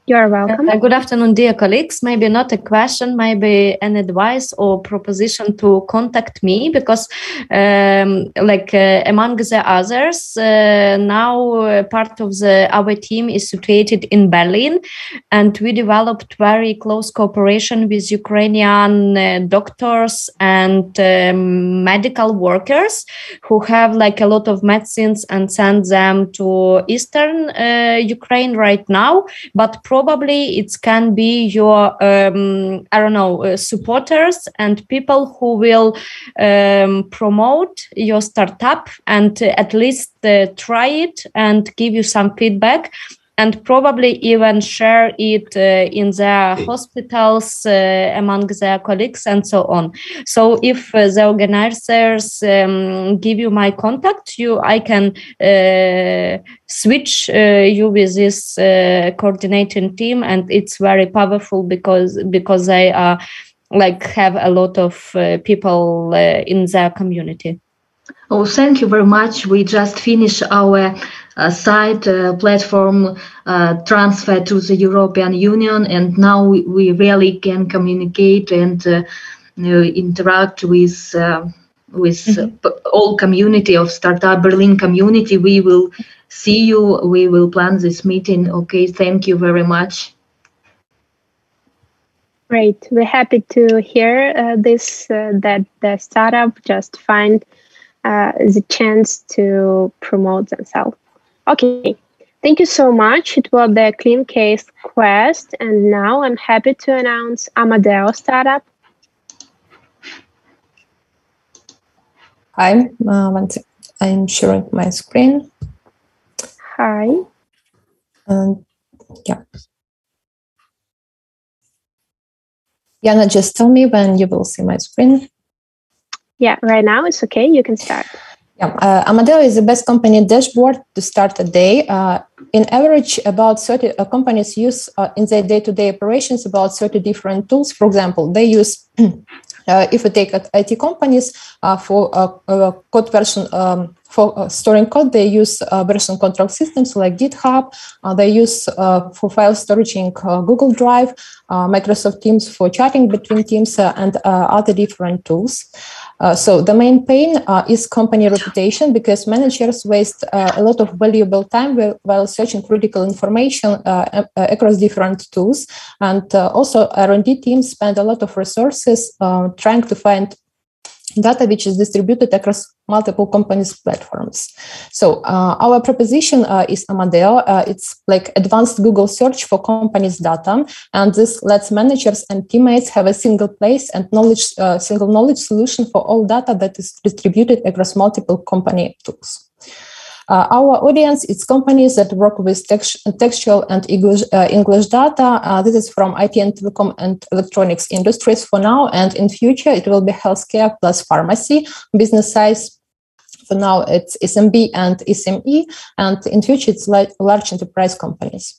You are welcome. Good afternoon, dear colleagues. Maybe not a question, maybe an advice or proposition to contact me, because among the others, now part of our team is situated in Berlin, and we developed very close cooperation with Ukrainian doctors and medical workers who have a lot of medicines and send them to Eastern Ukraine right now, but probably it can be your, supporters and people who will promote your startup and at least try it and give you some feedback, and probably even share it in their hospitals among their colleagues and so on. So if the organizers give you my contact, I can switch you with this coordinating team, and it's very powerful because they are have a lot of people in their community. Oh, thank you very much. We just finished our site platform transfer to the European Union, and now we really can communicate and interact with all community of Startup Berlin community. We will see you. We will plan this meeting. Okay, thank you very much. Great. We're happy to hear that the startup just find the chance to promote themselves. Okay, thank you so much. It was the ClinCaseQuest, and now I'm happy to announce Amadeo startup. Hi, I'm sharing my screen. Hi. Yeah. Yana, just tell me when you will see my screen. Yeah, right now it's okay. You can start. Yeah, Amadeo is the best company dashboard to start a day. In average, about 30 companies use in their day-to-day operations about 30 different tools. For example, they use, if we take IT companies for code version, for storing code, they use version control systems like GitHub. They use for file storage in Google Drive, Microsoft Teams for chatting between teams, and other different tools. So the main pain is company reputation, because managers waste a lot of valuable time while searching critical information across different tools. And also R&D teams spend a lot of resources trying to find data which is distributed across multiple companies' platforms. So our proposition is Amadeo. It's like advanced Google search for companies' data, and this lets managers and teammates have a single place and single knowledge solution for all data that is distributed across multiple company tools. Our audience is companies that work with textual and English data. This is from IT and telecom and electronics industries for now, and in future it will be healthcare plus pharmacy. Business size for now it's SMB and SME, and in future it's like large enterprise companies.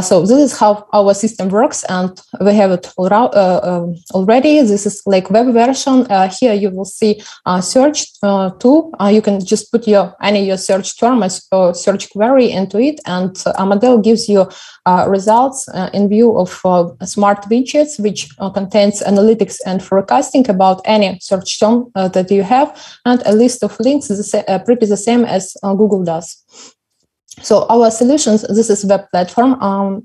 So this is how our system works, and we have it already. This is like web version. Here you will see search tool. You can just put your search term or search query into it, and Amadeo gives you results in view of smart widgets, which contains analytics and forecasting about any search term that you have, and a list of links pretty the same as Google does. So our solutions, this is web platform,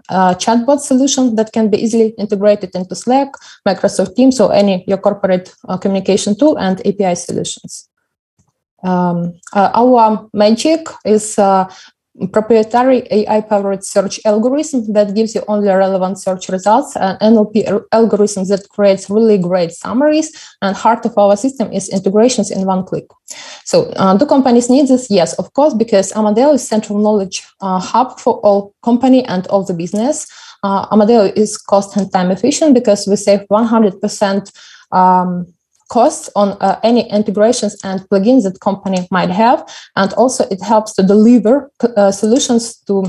chatbot solution that can be easily integrated into Slack, Microsoft Teams, or any your corporate communication tool, and API solutions. Our magic is proprietary AI-powered search algorithm that gives you only relevant search results, and NLP algorithms that creates really great summaries. And heart of our system is integrations in one click. So do companies need this? Yes, of course, because Amadeo is central knowledge hub for all company and all the business. Amadeo is cost and time efficient because we save 100% costs on any integrations and plugins that company might have, and also it helps to deliver solutions to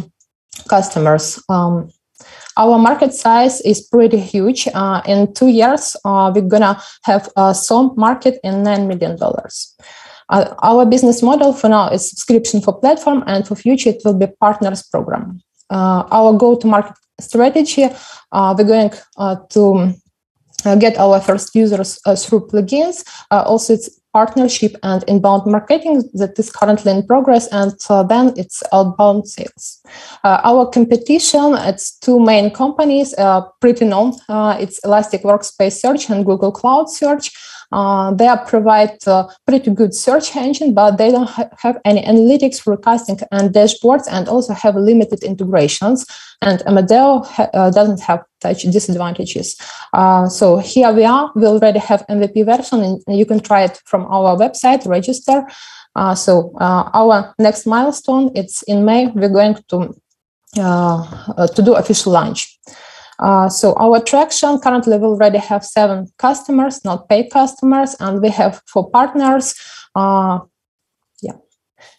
customers. Our market size is pretty huge. In 2 years, we're gonna have a SOM market in $9 million. Our business model for now is subscription for platform, and for future it will be partners program. Our go-to-market strategy, we're going to get our first users through plugins. Also, it's partnership and inbound marketing that is currently in progress, and then it's outbound sales. Our competition, it's 2 main companies, pretty known. It's Elastic Workspace Search and Google Cloud Search. They provide pretty good search engine, but they don't have any analytics, forecasting, and dashboards, and also have limited integrations. And Amadeo doesn't have such disadvantages. So here we are. We already have MVP version, and you can try it from our website, register. So our next milestone, it's in May. We're going to do official launch. So our traction currently we already have 7 customers, not paid customers, and we have 4 partners.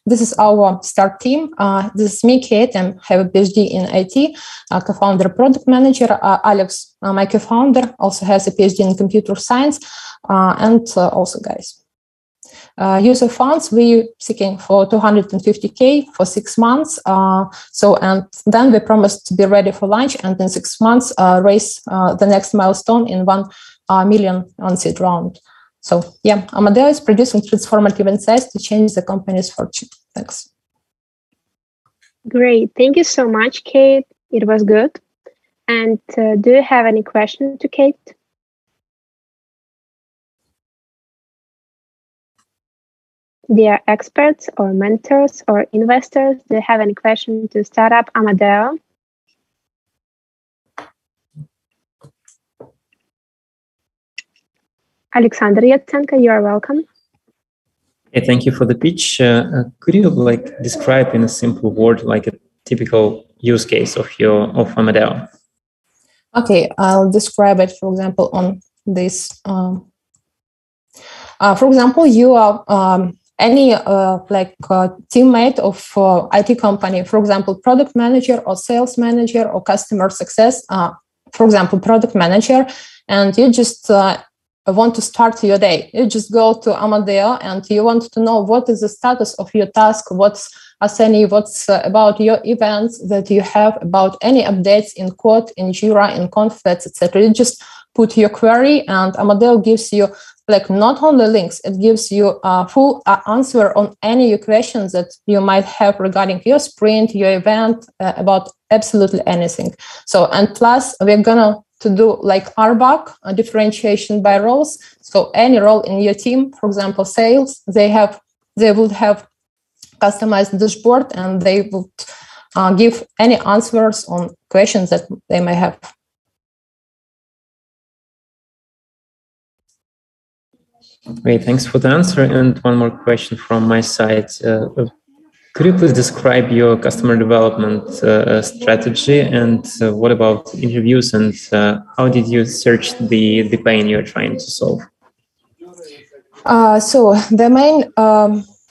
This is our start team. This is me, Kate. I have a PhD in IT, co-founder, product manager. Alex, my co-founder, also has a PhD in computer science, and also guys. User funds, we're seeking for 250K for 6 months. And then we promised to be ready for launch, and in 6 months raise the next milestone in 1 million on seed round. So yeah, Amadeo is producing transformative insights to change the company's fortune. Thanks. Great. Thank you so much, Kate. It was good. And do you have any questions to Kate? Dear experts or mentors or investors, do you have any questions to Startup Amadeo? Alexander Yatsenko, you are welcome. Hey, thank you for the pitch. Could you describe in a simple word, like a typical use case of Amadeo? Okay, I'll describe it, for example, on this. For example, you are any teammate of IT company, for example, product manager or sales manager or customer success, for example, product manager, and you just want to start your day. You just go to Amadeo and you want to know what is the status of your task, what's about your events that you have, about any updates in Code, in Jira, in Confluence, etc. You just put your query, and Amadeo gives you not only links, it gives you a full answer on any questions that you might have regarding your sprint, your event, about absolutely anything. So, and plus we're gonna to do RBAC, differentiation by roles. So any role in your team, for example, sales, they would have customized dashboard, and they would give any answers on questions that they may have. Great, thanks for the answer. And one more question from my side. Could you please describe your customer development strategy, and what about interviews, and how did you search the pain you're trying to solve? So the main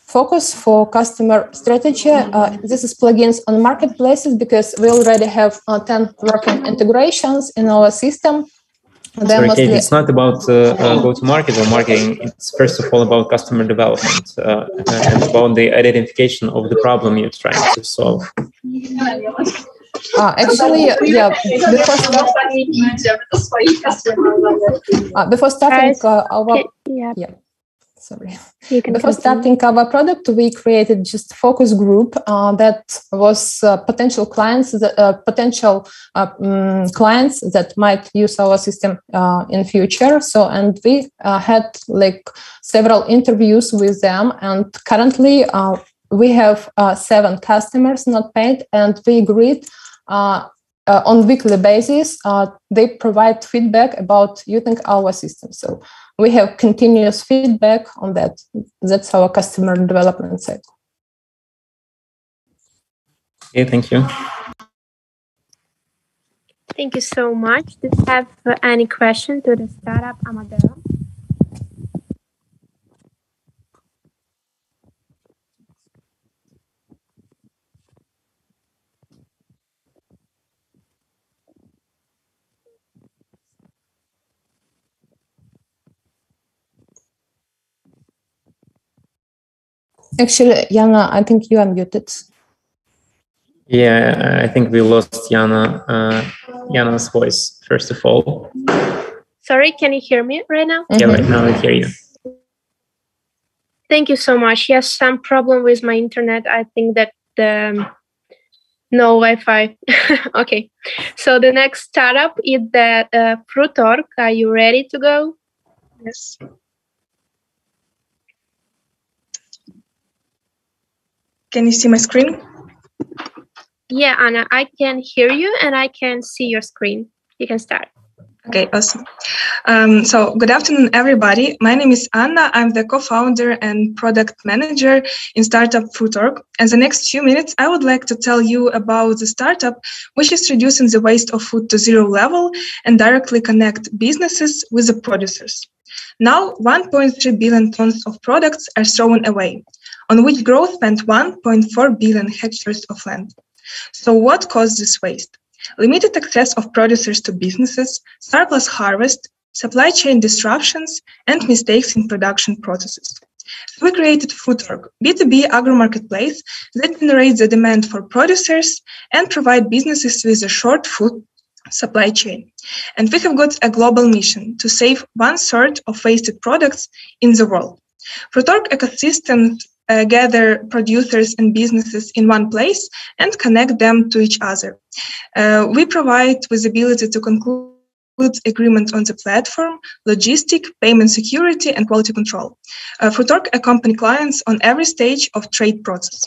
focus for customer strategy, this is plugins on marketplaces, because we already have 10 working integrations in our system. Sorry, Kate, it's not about go-to-market or marketing. It's first of all about customer development and about the identification of the problem you're trying to solve. Actually, yeah, before starting, Sorry. Before starting continue. our product, we created just focus group that was potential clients, clients that might use our system in future. So, and we had like several interviews with them, and currently we have 7 customers not paid, and we agreed on weekly basis. They provide feedback about using our system. So we have continuous feedback on that. That's our customer development cycle. Okay, thank you. Thank you so much. Do you have any question to the startup, Amadeo? Actually, Yana, I think you are muted. Yeah, I think we lost Yana's voice, first of all. Sorry, can you hear me right now? Yeah, right now I hear you. Thank you so much. Yes, some problem with my internet. I think that no Wi-Fi. Okay, so the next startup is the Fruittorg. Are you ready to go? Yes. Can you see my screen? Yeah, Anna, I can hear you and I can see your screen. You can start. Okay, awesome. So good afternoon, everybody. My name is Anna. I'm the co-founder and product manager in startup Fruittorg. And the next few minutes, I would like to tell you about the startup, which is reducing the waste of food to zero level and directly connect businesses with the producers. Now, 1.3 billion tons of products are thrown away, on which growth spent 1.4 billion hectares of land. So what caused this waste? Limited access of producers to businesses, surplus harvest, supply chain disruptions, and mistakes in production processes. So we created Fruittorg, B2B agro-marketplace that generates the demand for producers and provide businesses with a short food supply chain. And we have got a global mission to save 1/3 of wasted products in the world. Fruittorg ecosystem gather producers and businesses in one place and connect them to each other. We provide visibility to conclude agreement on the platform, logistic, payment security, and quality control. Fruittorg accompany clients on every stage of trade process.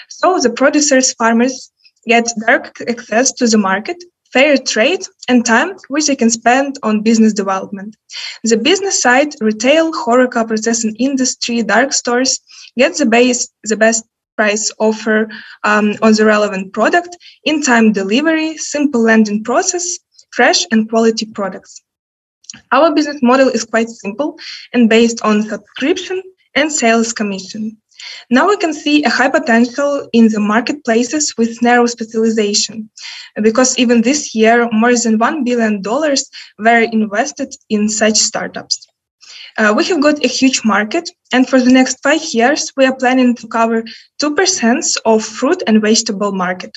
So the producers, farmers get direct access to the market, fair trade, and time which they can spend on business development. The business side, retail, HoReCa, processing industry, dark stores, get the best price offer on the relevant product, in-time delivery, simple landing process, fresh and quality products. Our business model is quite simple and based on subscription and sales commission. Now we can see a high potential in the marketplaces with narrow specialization, because even this year, more than $1 billion were invested in such startups. We have got a huge market, and for the next 5 years, we are planning to cover 2% of fruit and vegetable market.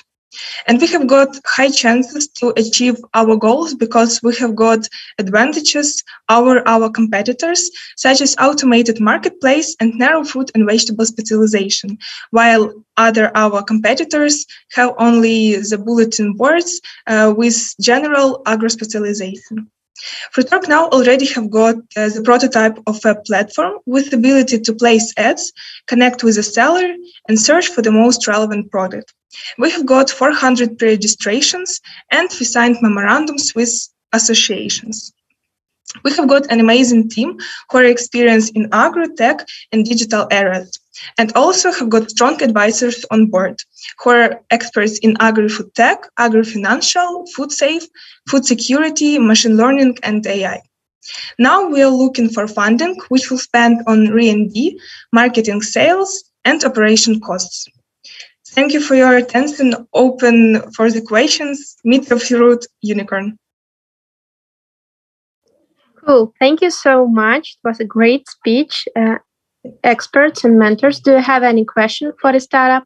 And we have got high chances to achieve our goals because we have got advantages over our competitors, such as automated marketplace and narrow fruit and vegetable specialization, while our competitors have only the bulletin boards with general agro-specialization. Fruittorg now already have got the prototype of a platform with the ability to place ads, connect with the seller, and search for the most relevant product. We have got 400 pre-registrations, and we signed memorandums with associations. We have got an amazing team who are experienced in agro-tech and digital areas, and also have got strong advisors on board who are experts in agri-food tech, agri-financial, food safe, food security, machine learning, and AI. Now we are looking for funding, which will spend on R&D, marketing, sales, and operation costs. Thank you for your attention. Open for the questions. Meet your fruit unicorn. Cool. Thank you so much. It was a great speech. Experts and mentors, do you have any question for the startup?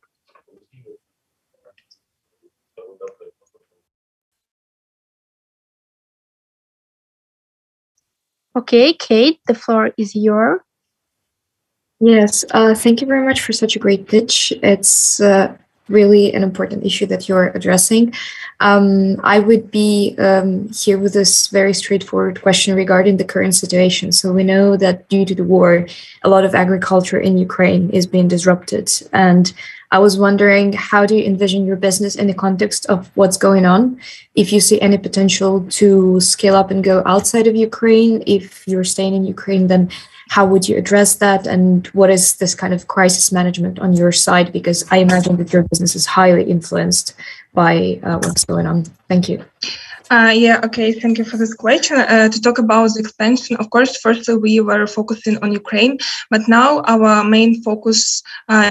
Okay, Kate, the floor is yours. Yes, thank you very much for such a great pitch. It's really an important issue that you're addressing. I would be here with this very straightforward question regarding the current situation. So we know that due to the war, a lot of agriculture in Ukraine is being disrupted. And I was wondering, how do you envision your business in the context of what's going on? If you see any potential to scale up and go outside of Ukraine, if you're staying in Ukraine, then how would you address that? And what is this kind of crisis management on your side? Because I imagine that your business is highly influenced by what's going on. Thank you. Thank you for this question. To talk about the expansion, of course, firstly, we were focusing on Ukraine, but now our main focus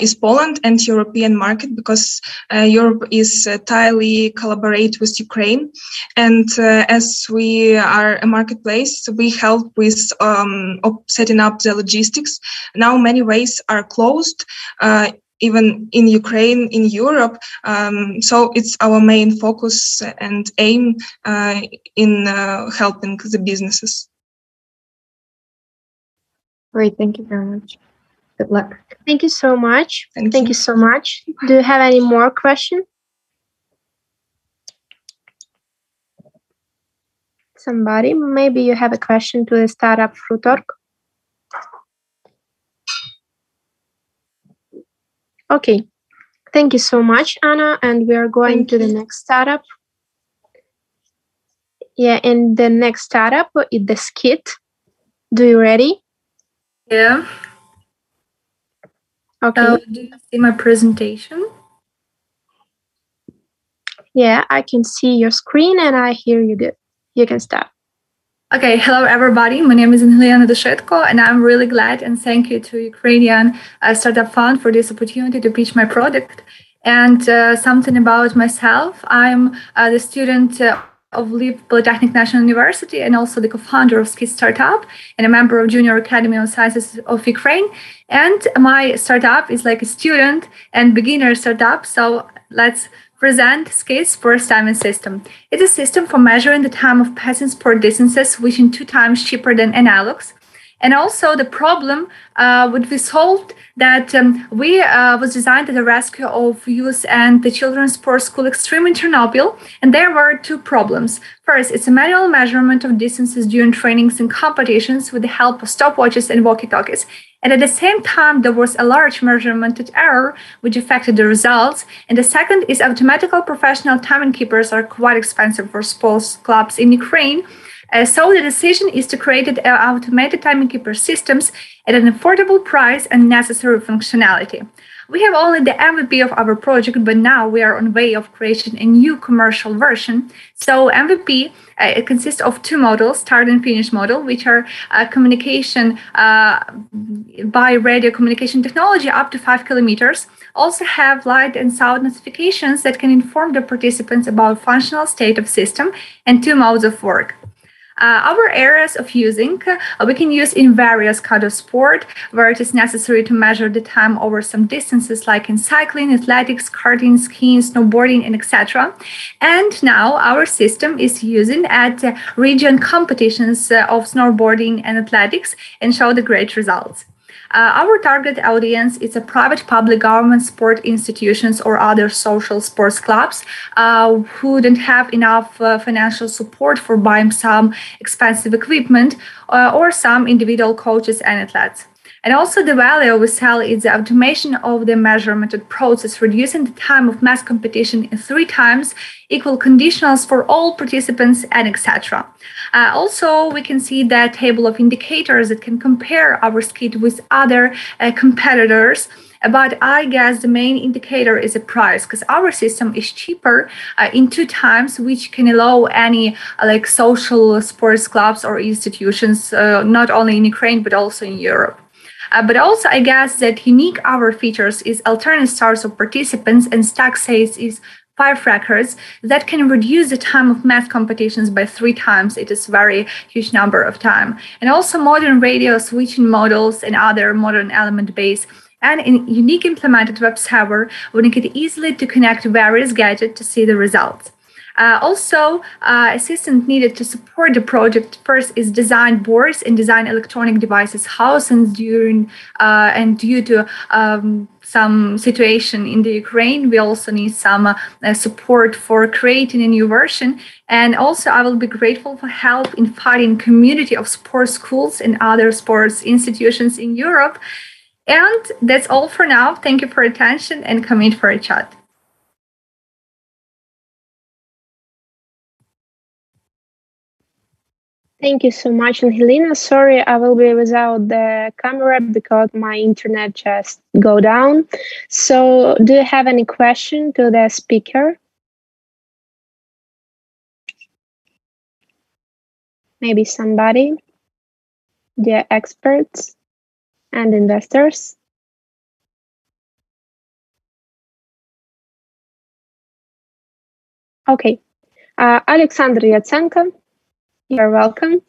is Poland and European market, because Europe is tightly collaborate with Ukraine. And as we are a marketplace, we help with setting up the logistics. Now many ways are closed, even in Ukraine, in Europe. So it's our main focus and aim in helping the businesses. Great, thank you very much. Good luck. Thank you so much. Thank you so much. Do you have any more questions? Somebody, maybe you have a question to the startup Fruittorg. Okay, thank you so much, Anna. And we are going to the next startup. Yeah, and the next startup is the SKIt. Do you ready? Yeah. Okay. Do you see my presentation? Yeah, I can see your screen and I hear you good. You can start. Okay, hello everybody. My name is Akurateco, and I'm really glad and thank you to Ukrainian Startup Fund for this opportunity to pitch my product. And something about myself, I'm the student of Lviv Polytechnic National University and also the co-founder of SKIt Startup and a member of Junior Academy of Sciences of Ukraine. And my startup is like a student and beginner startup. So let's present SKIt Sports Timing System. It's a system for measuring the time of passing sport distances, which is 2 times cheaper than analogs. And also the problem would be solved that we was designed as a rescue of youth and the children's sports school Extreme in Chernobyl. And there were 2 problems. First, it's a manual measurement of distances during trainings and competitions with the help of stopwatches and walkie-talkies. And at the same time, there was a large measurement error, which affected the results. And the second is automatical professional timing keepers are quite expensive for sports clubs in Ukraine. So the decision is to create automated timing keeper systems at an affordable price and necessary functionality. We have only the MVP of our project, but now we are on way of creating a new commercial version. So MVP, it consists of 2 models, start and finish model, which are communication by radio communication technology up to 5 kilometers. Also have light and sound notifications that can inform the participants about functional state of system and 2 modes of work. Our areas of using, we can use in various kinds of sport where it is necessary to measure the time over some distances like in cycling, athletics, karting, skiing, snowboarding, and etc. And now our system is using at region competitions of snowboarding and athletics and show the great results. Our target audience is a private, public, government, sport institutions or other social sports clubs who don't have enough financial support for buying some expensive equipment or some individual coaches and athletes. And also the value we sell is the automation of the measurement process, reducing the time of mass competition in 3 times, equal conditionals for all participants, and etc. Also, we can see the table of indicators that can compare our SKIt with other competitors. But I guess the main indicator is the price, because our system is cheaper in 2 times, which can allow any like social sports clubs or institutions, not only in Ukraine, but also in Europe. But also, I guess that unique our features is alternate starts of participants and stack size is 5 records that can reduce the time of math competitions by 3 times. It is very huge number of time. And also modern radio switching models and other modern element base and a unique implemented web server will make it easily to connect various gadgets to see the results. Also, assistance needed to support the project first is design boards and design electronic devices house, and due to some situation in the Ukraine, we also need some support for creating a new version. And also, I will be grateful for help in finding community of sports schools and other sports institutions in Europe. And that's all for now. Thank you for attention and commit for a chat. Thank you so much, Angelina. Sorry, I will be without the camera because my internet just go down. So do you have any question to the speaker? Maybe somebody, the experts and investors? Okay, Alexander Yatsenko. You're welcome.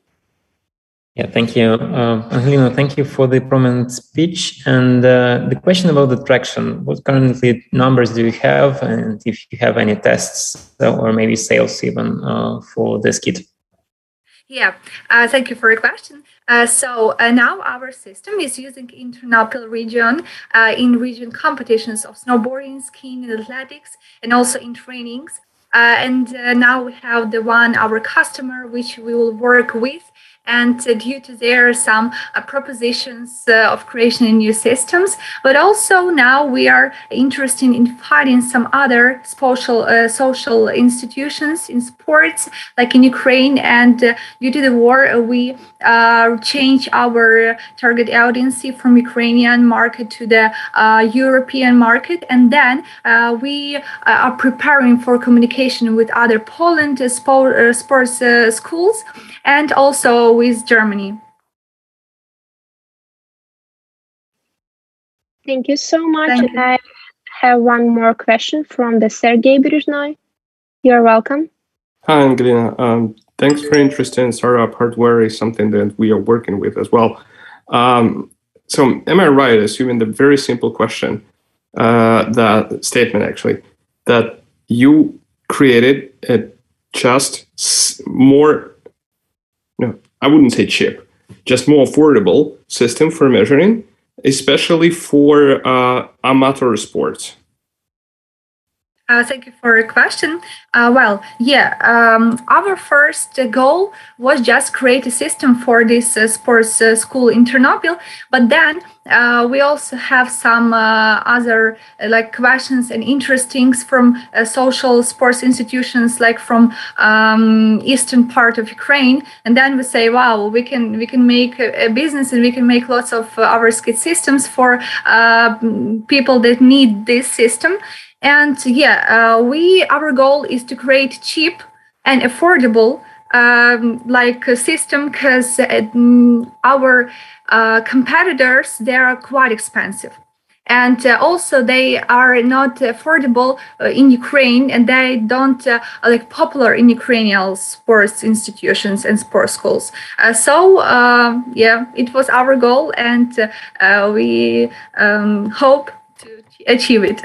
Yeah, thank you. Angelina, thank you for the prominent speech. And the question about the traction, what currently numbers do you have? And if you have any tests or maybe sales even for the SKIt? Yeah, thank you for your question. So now our system is using in TEHNOTABLE region, in region competitions of snowboarding, skiing, and athletics, and also in trainings. And now we have our customer, which we will work with. And due to there some propositions of creation in new systems, but also now we are interested in finding some other social institutions in sports, like in Ukraine. And due to the war, we change our target audience from Ukrainian market to the European market, and then we are preparing for communication with other Poland sports schools, and also with Germany. Thank you so much. And I have one more question from the Sergey Berezhnoy. You're welcome. Hi, Angelina. Thanks for interest in startup hardware is something that we are working with as well. So am I right, assuming the very simple question, the statement actually, that you created a just more, no, I wouldn't say cheap, just more affordable system for measuring, especially for amateur sports? Thank you for your question. Our first goal was just create a system for this sports school in TEHNOTABLE, but then we also have some other questions and interesting from social sports institutions, like from eastern part of Ukraine, and then we say, wow, we can make a business and we can make lots of our SKIt systems for people that need this system. And our goal is to create cheap and affordable a system, because our competitors, they are quite expensive. And also they are not affordable in Ukraine, and they don't popular in Ukrainian sports institutions and sports schools. It was our goal, and we hope to achieve it.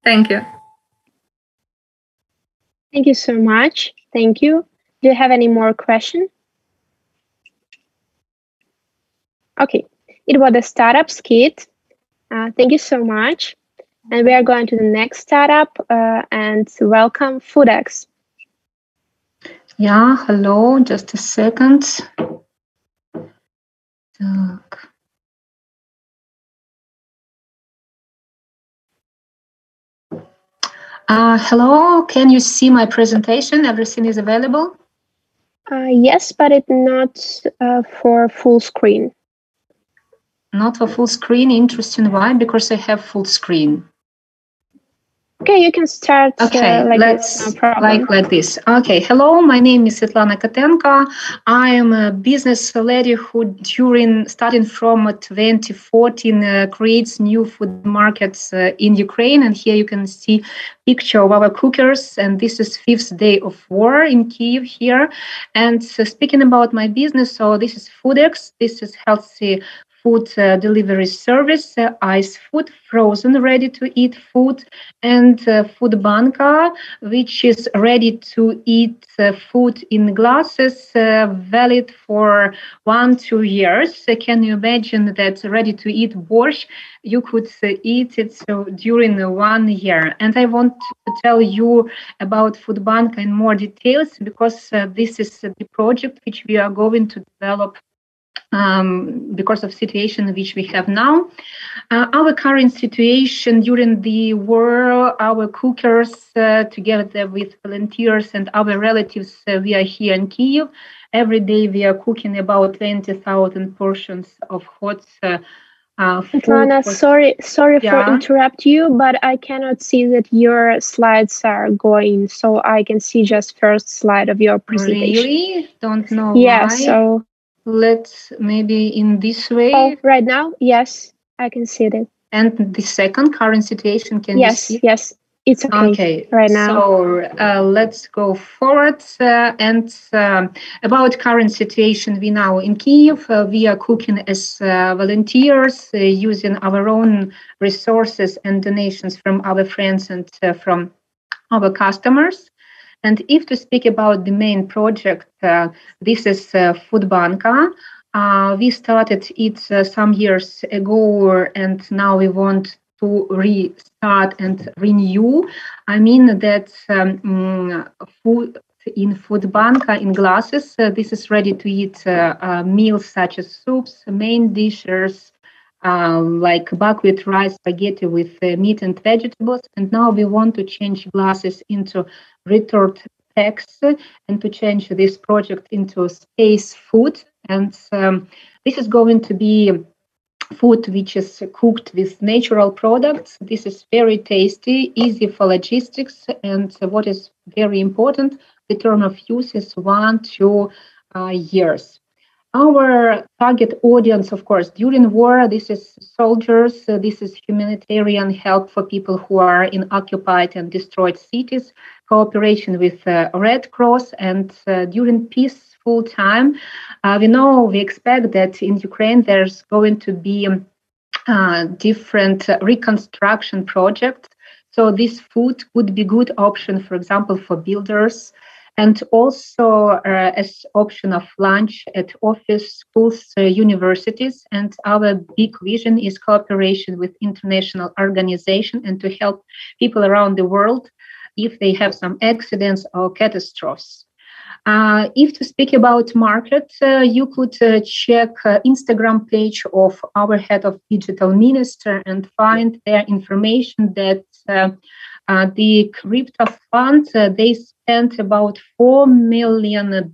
Thank you. Thank you so much. Thank you. Do you have any more questions? Okay, it was the startup SKIt. Thank you so much. And we are going to the next startup and welcome FoodEx. Yeah, hello, just a second. Hello, can you see my presentation? Everything is available? Yes, but it's not for full screen. Not for full screen, interesting. Why? Because I have full screen. Okay, you can start let's like this. Okay, hello, my name is Svetlana Kotenko. I am a business lady who starting from 2014 creates new food markets in Ukraine. And here you can see picture of our cookers, and this is 5th day of war in Kyiv here. And speaking about my business, so this is FoodEx, this is healthy food delivery service, ice food, frozen ready-to-eat food, and Food Banka, which is ready-to-eat food in glasses, valid for 1-2 years. Can you imagine that ready-to-eat borscht, you could eat it during 1 year? And I want to tell you about Food Banka in more details, because this is the project which we are going to develop because of situation which we have now. Our current situation during the war, our cookers, together with volunteers and our relatives, we are here in Kyiv. Every day we are cooking about 20,000 portions of hot Svetlana, sorry for interrupt you, but I cannot see that your slides are going, so I can see just first slide of your presentation. Really? Don't know yeah, why. So let's maybe in this way. Oh, right now, yes, I can see it. And the second current situation, can you see? Yes, it's okay right now. So let's go forward. And about current situation, we now in Kyiv, we are cooking as volunteers using our own resources and donations from our friends and from our customers. And if to speak about the main project, this is Food Banka. We started it some years ago, and now we want to restart and renew. I mean that food in Food Banka in glasses, this is ready-to-eat meals such as soups, main dishes, like buckwheat rice spaghetti with meat and vegetables. And now we want to change glasses into retort packs and to change this project into space food. And this is going to be food which is cooked with natural products. This is very tasty, easy for logistics, and what is very important, the term of use is 1-2 years. Our target audience, of course, during war, this is soldiers, this is humanitarian help for people who are in occupied and destroyed cities, cooperation with Red Cross, and during peaceful time, we expect that in Ukraine there's going to be different reconstruction projects. So this food would be good option, for example, for builders, and also as option of lunch at office, schools, universities. And our big vision is cooperation with international organizations and to help people around the world if they have some accidents or catastrophes. If to speak about market, you could check Instagram page of our head of digital minister and find their information that the crypto fund, they spent about $4 million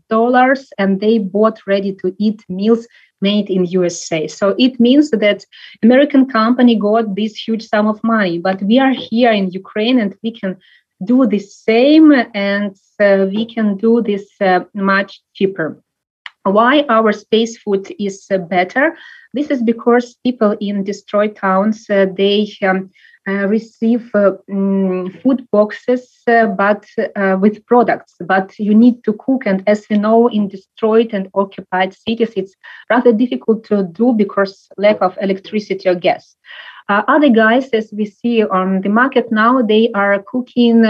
and they bought ready-to-eat meals made in USA. So it means that American company got this huge sum of money, but we are here in Ukraine and we can do the same, and we can do this much cheaper. Why our space food is better? This is because people in destroyed towns, they receive food boxes but with products, but you need to cook, and as we know, in destroyed and occupied cities it's rather difficult to do because lack of electricity or gas. Other guys, as we see on the market now, they are cooking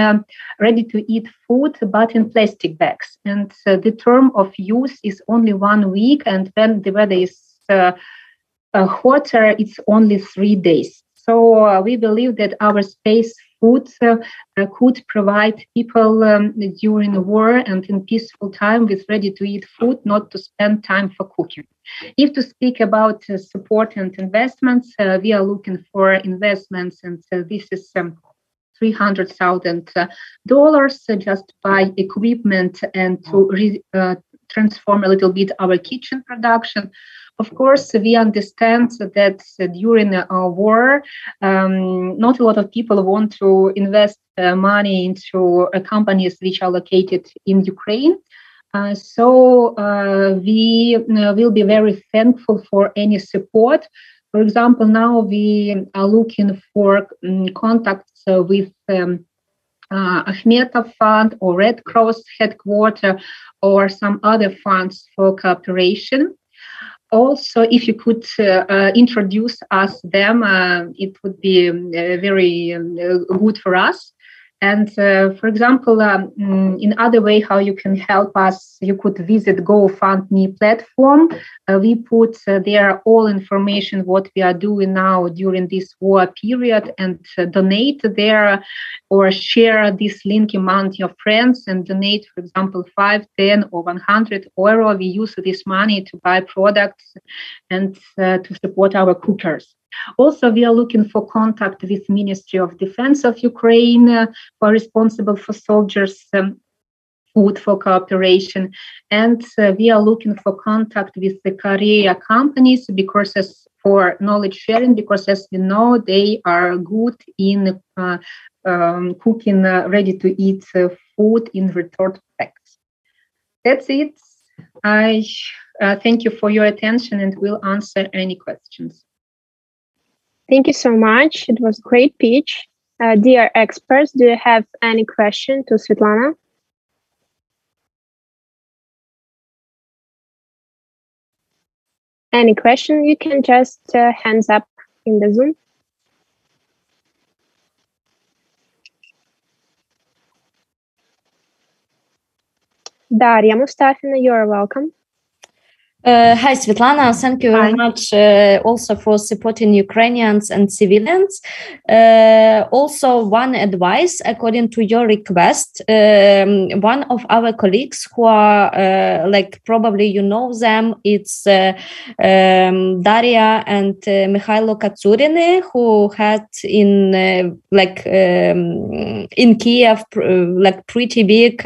ready-to-eat food, but in plastic bags. And the term of use is only 1 week, and when the weather is hotter, it's only 3 days. So we believe that our space food could provide people during the war and in peaceful time with ready-to-eat food, not to spend time for cooking. If to speak about support and investments, we are looking for investments, and this is $300,000 just to buy equipment and to transform a little bit our kitchen production. Of course, we understand that during a war, not a lot of people want to invest money into companies which are located in Ukraine. So we will be very thankful for any support. For example, now we are looking for contacts with Amadeo Fund or Red Cross headquarters or some other funds for cooperation. also, if you could introduce us them, it would be very good for us. And for example, in other way, how you can help us, you could visit GoFundMe platform. We put there all information what we are doing now during this war period, and donate there or share this link among your friends and donate, for example, 5, 10 or 100 euro. We use this money to buy products and to support our cookers. Also, we are looking for contact with Ministry of Defense of Ukraine, who are responsible for soldiers' food for cooperation. And we are looking for contact with the Korea companies because as for knowledge sharing, because as we know, they are good in cooking ready-to-eat food in retort packs. That's it. I thank you for your attention and will answer any questions. Thank you so much. It was a great pitch. Dear experts, do you have any question to Svetlana? Any question? You can just hands up in the Zoom. Daria Mustafina, you're welcome. Hi, Svetlana. Thank you very much also for supporting Ukrainians and civilians. Also, one advice, according to your request, one of our colleagues who are like probably you know them, it's Daria and Mikhailo Katsuriny, who had in in Kiev like pretty big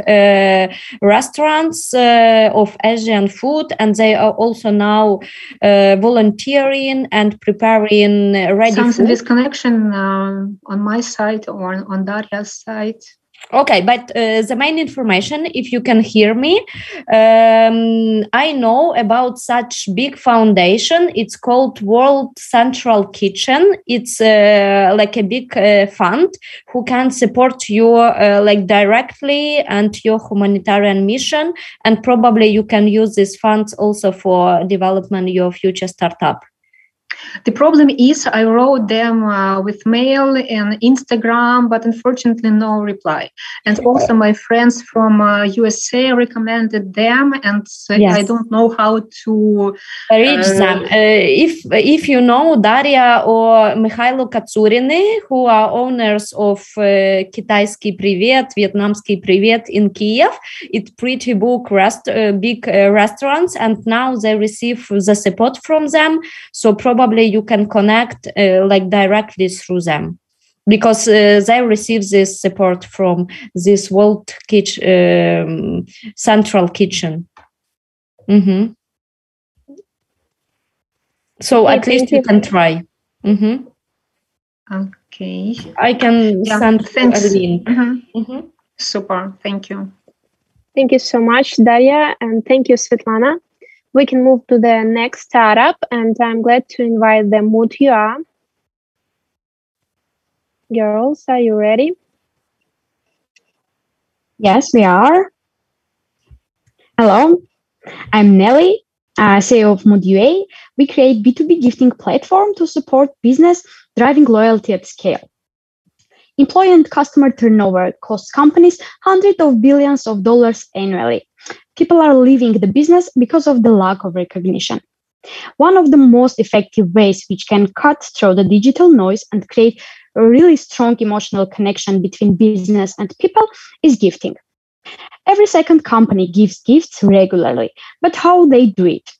restaurants of Asian food, and they are also now volunteering and preparing ready food. This connection on my side or on Daria's side. Okay, but the main information, if you can hear me, I know about such big foundation. It's called World Central Kitchen. It's like a big fund who can support you like directly and your humanitarian mission. And probably you can use these funds also for development your future startup. The problem is I wrote them with mail and Instagram, but unfortunately no reply. And also my friends from USA recommended them, and I don't know how to reach them. If you know Daria or Mikhailo Katsuriny, who are owners of Китайский привет, Vietnamский привет in Kiev, it's pretty big restaurants, and now they receive the support from them. So probably you can connect like directly through them, because they receive this support from this World Central Kitchen. Mm-hmm. So at least you can try. Mm-hmm. Okay. I can send a link. Mm-hmm. Mm-hmm. Super. Thank you. Thank you so much, Daria, and thank you, Svetlana. We can move to the next startup, and I'm glad to invite the MOODua. Girls, are you ready? Yes, we are. Hello, I'm Nelly, CEO of MOODua. We create B2B gifting platform to support business driving loyalty at scale. Employee and customer turnover costs companies hundreds of billions of dollars annually. People are leaving the business because of the lack of recognition. One of the most effective ways which can cut through the digital noise and create a really strong emotional connection between business and people is gifting. Every second company gives gifts regularly, but how they do it?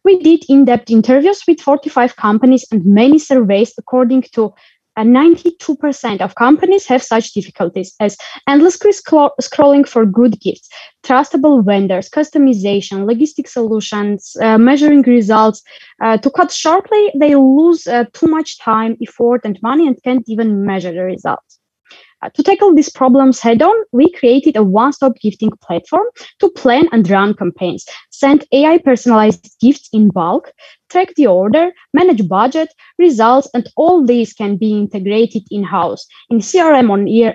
We did in-depth interviews with 45 companies and many surveys. According to 92% of companies have such difficulties as endlessly scrolling for good gifts, trustable vendors, customization, logistic solutions, measuring results. To cut shortly, they lose too much time, effort, and money and can't even measure the results. To tackle these problems head-on, we created a one-stop gifting platform to plan and run campaigns, send AI-personalized gifts in bulk, track the order, manage budget, results, and all these can be integrated in-house in CRM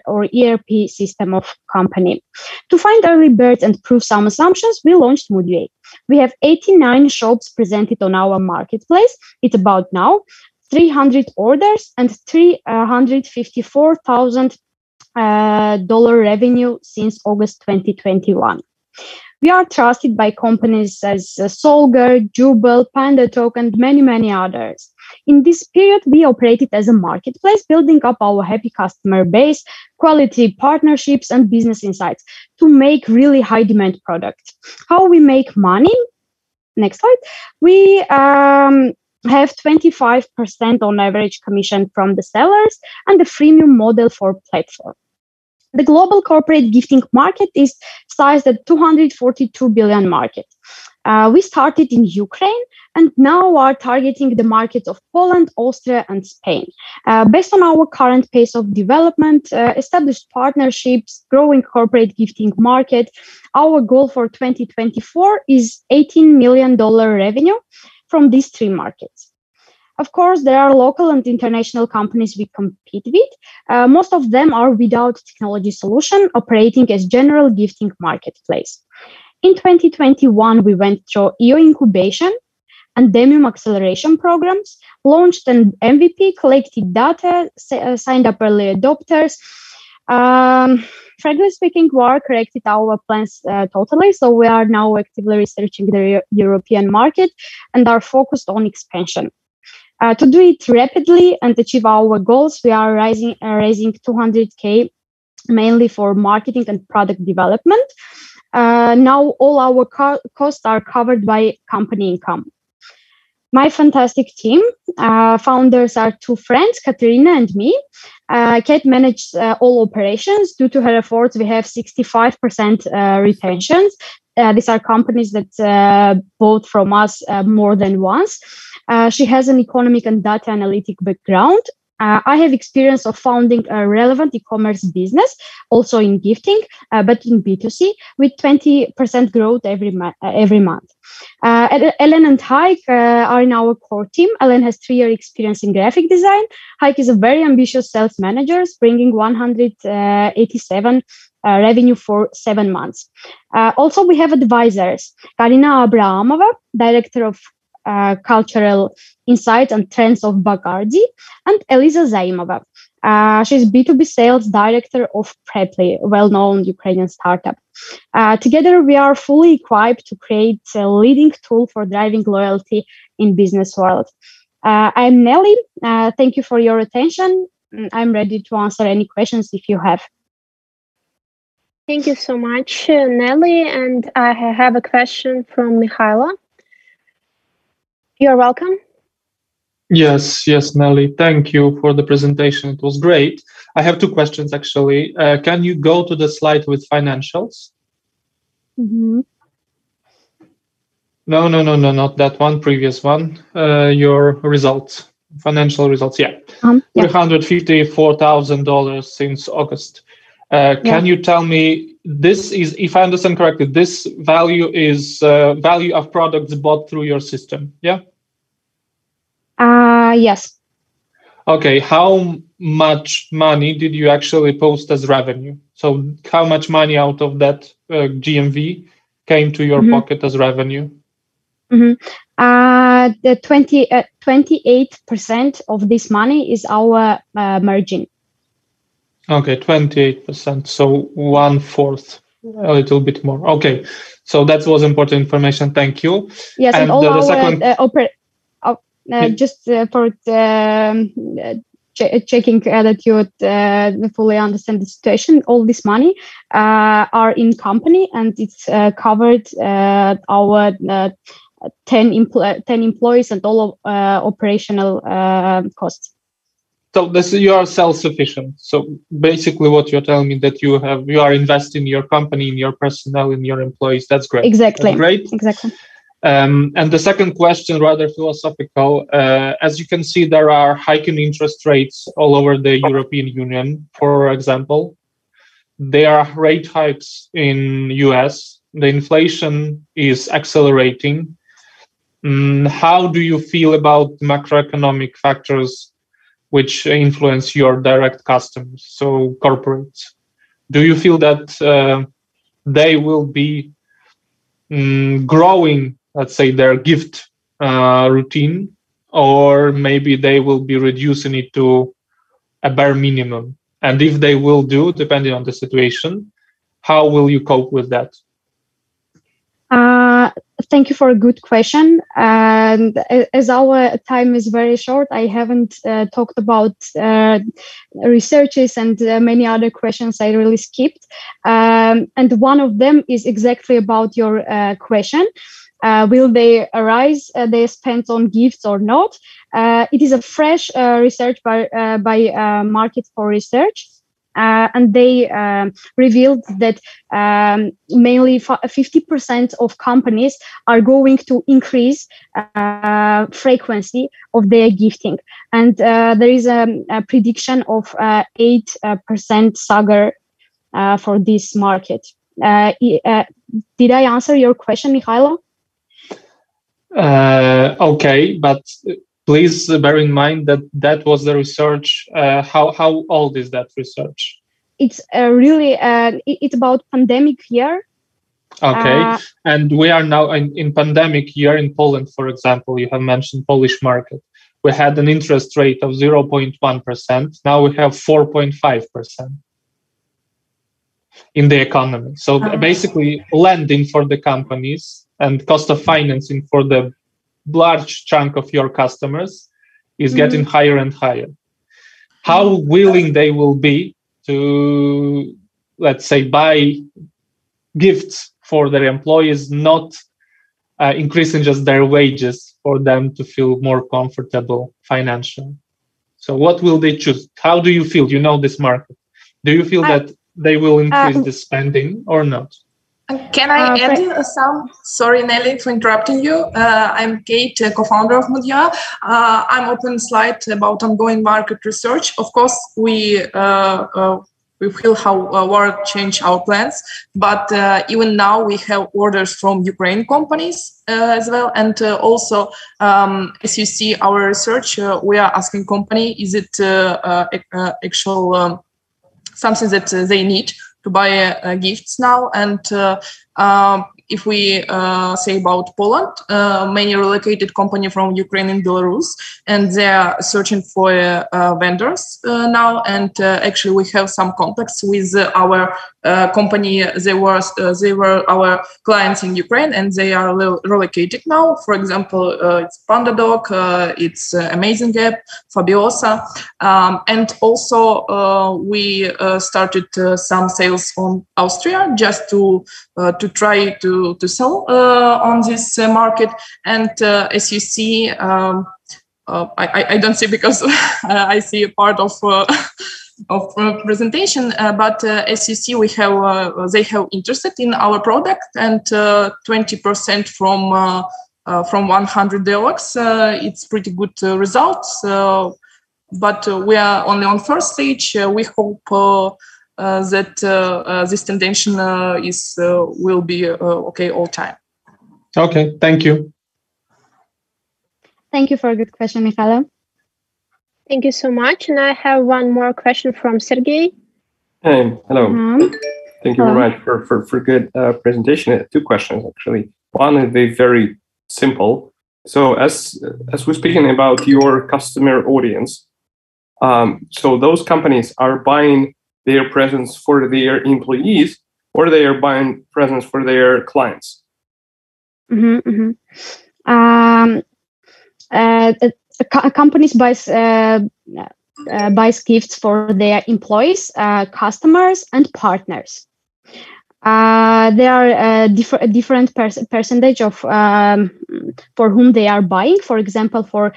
or ERP system of company. To find early birds and prove some assumptions, we launched MOODua. We have 89 shops presented on our marketplace. It's about now 300 orders and $354,000 revenue since August 2021. We are trusted by companies as Solgar, Jubel, PandaTalk, and many, many others. In this period, we operated as a marketplace, building up our happy customer base, quality partnerships, and business insights to make really high demand products. How we make money? Next slide. We have 25% on average commission from the sellers and the freemium model for platform. The global corporate gifting market is sized at 242 billion market. We started in Ukraine and now are targeting the markets of Poland, Austria, and Spain. Based on our current pace of development, established partnerships, growing corporate gifting market, our goal for 2024 is $18 million revenue from these three markets. Of course, there are local and international companies we compete with. Most of them are without technology solution, operating as general gifting marketplace. In 2021, we went through EU incubation and Demium acceleration programs, launched an MVP, collected data, signed up early adopters. Frankly speaking, war corrected our plans totally. So we are now actively researching the European market and are focused on expansion. To do it rapidly and achieve our goals, we are raising $200K mainly for marketing and product development. Now all our costs are covered by company income. My fantastic team, founders are two friends, Katerina and me. Kate manages all operations. Due to her efforts, we have 65% retentions. These are companies that bought from us more than once. She has an economic and data analytic background. I have experience of founding a relevant e-commerce business, also in gifting, but in B2C, with 20% growth every month. Ellen and Heike are in our core team. Ellen has 3-year experience in graphic design. Heike is a very ambitious sales manager, bringing 187 revenue for 7 months. Also, we have advisors. Karina Abrahamova, Director of Cultural Insights and Trends of Bagardi, and Eliza Zaimova. She's B2B Sales Director of Preply, well-known Ukrainian startup. Together, we are fully equipped to create a leading tool for driving loyalty in business world. I'm Nelly. Thank you for your attention. I'm ready to answer any questions if you have. Thank you so much, Nelly. And I have a question from Mihaila. You're welcome. Yes, Nelly. Thank you for the presentation. It was great. I have 2 questions, actually. Can you go to the slide with financials? Mm-hmm. No, not that one, previous one. Your results, financial results, yeah. $354,000 since August. Can you tell me, this is, if I understand correctly, this value is value of products bought through your system, yeah? Yes. Okay, how much money did you actually post as revenue? So how much money out of that GMV came to your pocket as revenue? The 28% of this money is our margin. Okay, 28%, so 1/4, a little bit more. Okay, so that was important information. Thank you. Yes, and all just for checking that you would fully understand the situation, all this money are in company, and it's covered our 10 employees and all of operational costs. So you are self-sufficient. So basically what you're telling me that you are investing in your company, in your personnel, in your employees. That's great. Exactly. That's great. Exactly. And the second question, rather philosophical, as you can see, there are hiking interest rates all over the European Union, for example. There are rate hikes in US. The inflation is accelerating. How do you feel about macroeconomic factors which influence your direct customers, so corporates? Do you feel that they will be growing, let's say, their gift routine, or maybe they will be reducing it to a bare minimum? And if they will do, depending on the situation, how will you cope with that? Thank you for a good question. And as our time is very short, I haven't talked about researches and many other questions I really skipped. And one of them is exactly about your question. Will they arise, they spend on gifts or not? It is a fresh research by Market for Research. And they revealed that mainly 50% of companies are going to increase frequency of their gifting. And there is a prediction of 8% SAGR for this market. Did I answer your question, Mihailo? Okay, but please bear in mind that that was the research. How old is that research? It's really, it's about pandemic year. Okay, and we are now in pandemic year in Poland, for example. You have mentioned Polish market. We had an interest rate of 0.1%. Now we have 4.5% in the economy. So basically lending for the companies and cost of financing for the large chunk of your customers is getting higher and higher. How willing they will be to, let's say, buy gifts for their employees, not increasing just their wages for them to feel more comfortable financially. So what will they choose? How do you feel? You know this market. Do you feel that they will increase the spending or not? Can I add some? Sorry, Nelly, for interrupting you. I'm Kate, co-founder of MOODua. I'm open slide about ongoing market research. Of course, we feel how war changed our plans, but even now we have orders from Ukrainian companies as well. And also, as you see, our research, we are asking company, is it actual something that they need to buy gifts now? And if we say about Poland, many relocated company from Ukraine and Belarus, and they are searching for vendors now. And actually, we have some contacts with our company. They were our clients in Ukraine, and they are relocated now. For example, it's PandaDog, it's Amazing App, Fabiosa, and also we started some sales on Austria just to try to sell on this market. And as you see, I don't see because I see a part of presentation, but as you see, we have they have interested in our product, and 20% from $100. It's pretty good results, but we are only on first stage. We hope that this tendency will be okay all time. Okay, thank you. Thank you for a good question, Mihailo. Thank you so much. And I have one more question from Sergey. Hey, hello. Thank you very much for good presentation. Two questions, actually. One is very simple. So as we're speaking about your customer audience, so those companies are buying their presents for their employees, or they are buying presents for their clients? Companies buys gifts for their employees, customers, and partners. There are different percentage of for whom they are buying. For example, for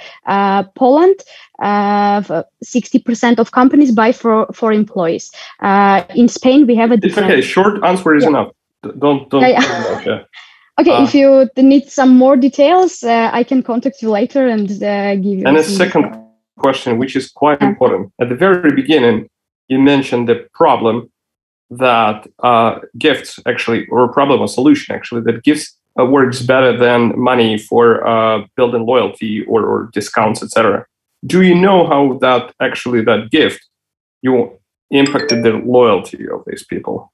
Poland, 60% of companies buy for employees. In Spain, we have a different. It's okay. Short answer is enough. Don't. Okay, if you need some more details, I can contact you later and give you. And a second question, which is quite important. At the very beginning, you mentioned the problem that gifts actually, or problem or solution actually, that gifts works better than money for building loyalty or discounts, etc. Do you know how that gift you impacted the loyalty of these people?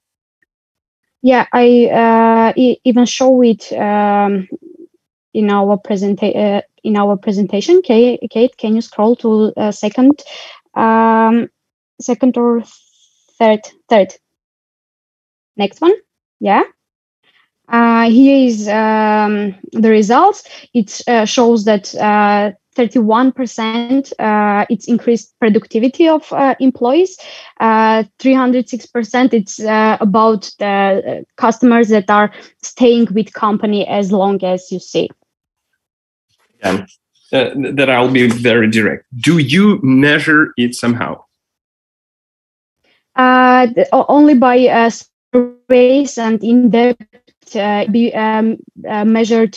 Yeah, I even show it in our presentation. Kate, can you scroll to second or third? Next one. Yeah. Here is the results. It shows that 31% it's increased productivity of employees. 306% it's about the customers that are staying with company as long as you see. Again, that I'll be very direct. Do you measure it somehow? Only by surveys and in-depth be measured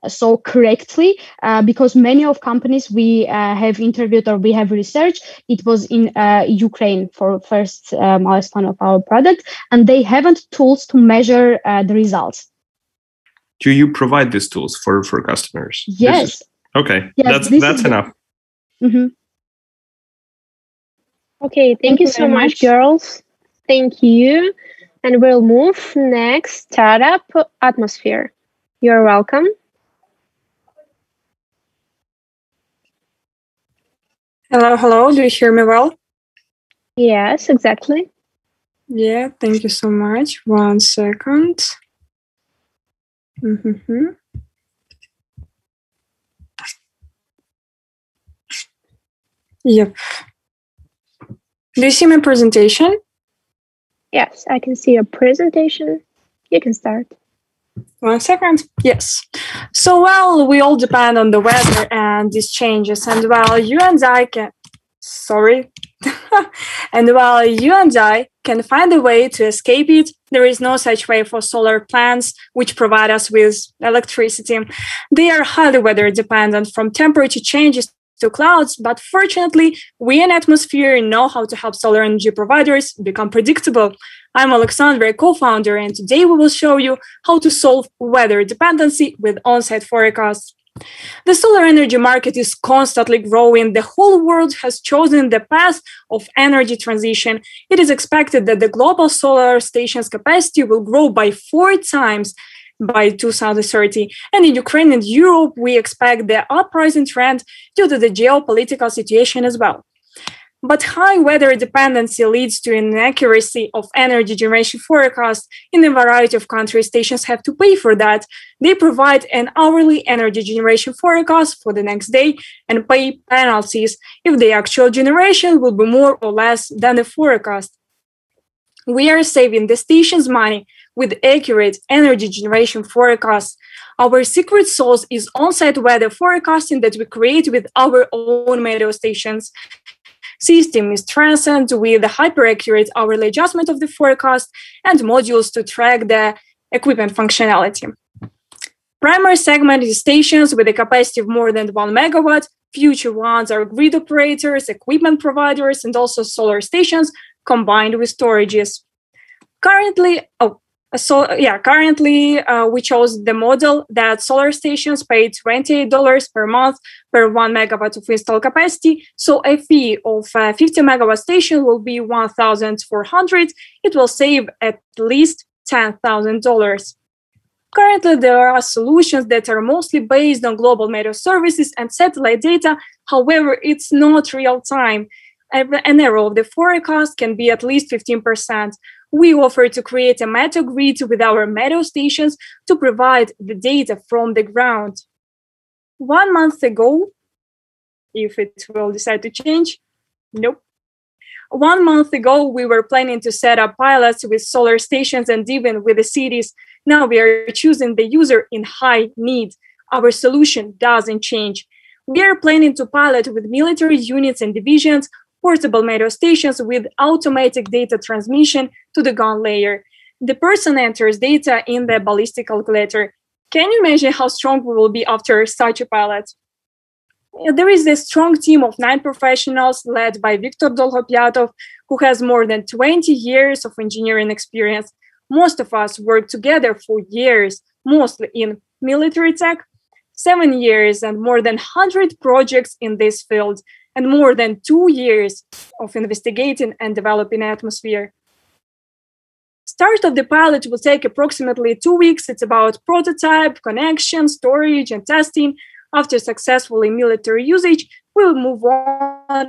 so correctly, because many of companies we have interviewed or we have researched, it was in Ukraine for first milestone of our product, and they haven't tools to measure the results. Do you provide these tools for customers? Yes. Okay, yes, that's enough. Mm-hmm. Okay, thank you so much, girls. Thank you. And we'll move next, startup atmosphere. You're welcome. Hello. Do you hear me well? Yes, exactly. Yeah, thank you so much. 1 second. Yep. Do you see my presentation? Yes, I can see your presentation. You can start. 1 second. Yes. So, well, we all depend on the weather and these changes. And while you and I can... Sorry. And while you and I can find a way to escape it, there is no such way for solar plants, which provide us with electricity. They are highly weather dependent, from temperature changes to clouds, but fortunately, we in Atmosphere know how to help solar energy providers become predictable. I'm Alexandra, a co-founder, and today we will show you how to solve weather dependency with on-site forecasts. The solar energy market is constantly growing. The whole world has chosen the path of energy transition. It is expected that the global solar stations capacity will grow by 4 times by 2030. And in Ukraine and Europe, we expect the uprising trend due to the geopolitical situation as well. But high weather dependency leads to inaccuracy of energy generation forecasts. In a variety of countries, stations have to pay for that. They provide an hourly energy generation forecast for the next day and pay penalties if the actual generation will be more or less than the forecast. We are saving the station's money with accurate energy generation forecasts. Our secret sauce is on-site weather forecasting that we create with our own meteo stations. System is strengthened with the hyper-accurate hourly adjustment of the forecast and modules to track the equipment functionality. Primary segment is stations with a capacity of more than 1 megawatt. Future ones are grid operators, equipment providers, and also solar stations combined with storages. Currently, we chose the model that solar stations pay $28 per month per 1 megawatt of installed capacity. So a fee of 50 megawatt station will be $1,400. It will save at least $10,000. Currently, there are solutions that are mostly based on global meteo services and satellite data. However, it's not real time. An error of the forecast can be at least 15%. We offer to create a meteo grid with our meteo stations to provide the data from the ground. 1 month ago, if it will decide to change, nope. 1 month ago, we were planning to set up pilots with solar stations and even with the cities. Now we are choosing the user in high need. Our solution doesn't change. We are planning to pilot with military units and divisions, portable meteo stations with automatic data transmission to the gun layer. The person enters data in the ballistic calculator. can you imagine how strong we will be after such a pilot? There is a strong team of 9 professionals led by Viktor Dolgopyatov, who has more than 20 years of engineering experience. Most of us worked together for years, mostly in military tech, 7 years and more than 100 projects in this field, and more than 2 years of investigating and developing atmosphere. Start of the pilot will take approximately 2 weeks. It's about prototype, connection, storage, and testing. After successfully military usage, we'll move on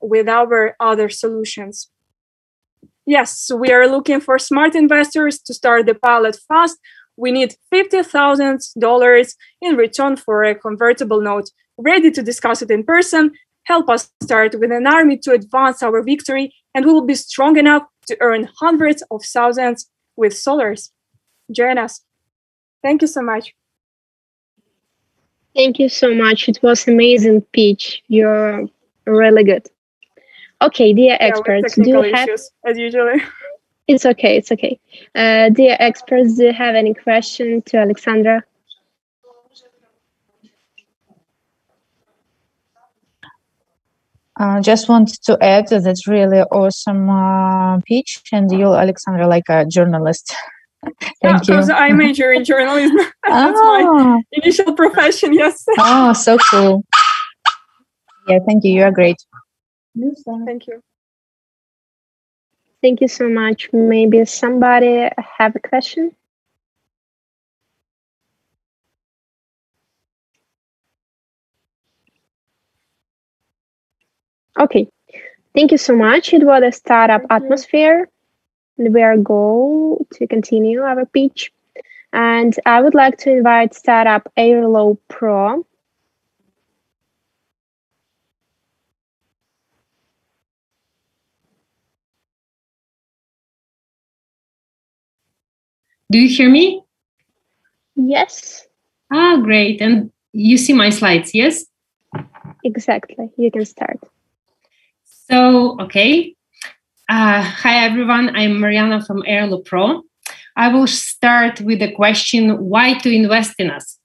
with our other solutions. Yes, we are looking for smart investors to start the pilot fast. We need $50,000 in return for a convertible note. Ready to discuss it in person. Help us start with an army to advance our victory, and we will be strong enough to earn hundreds of thousands with solars. Join us. Thank you so much. Thank you so much. It was amazing pitch. You're really good. Okay, dear experts, do you have issues, as usual? It's okay. It's okay. Dear experts, do you have any questions to Alexandra? Just wanted to add that that's really awesome pitch, and you, Alexandra, like a journalist. Thank you. Because I major in journalism. That's my initial profession, yes. Oh, so cool. Yeah, thank you. You are great. Thank you. Thank you so much. Maybe somebody have a question? Okay. Thank you so much. It was a startup atmosphere. We are going to continue our pitch. And I would like to invite startup AirLaw.Pro. Do you hear me? Yes. Ah, great. And you see my slides, yes? Exactly. You can start. So, okay. Hi, everyone. I'm Mariana from AirLaw.Pro. I will start with the question, why to invest in us?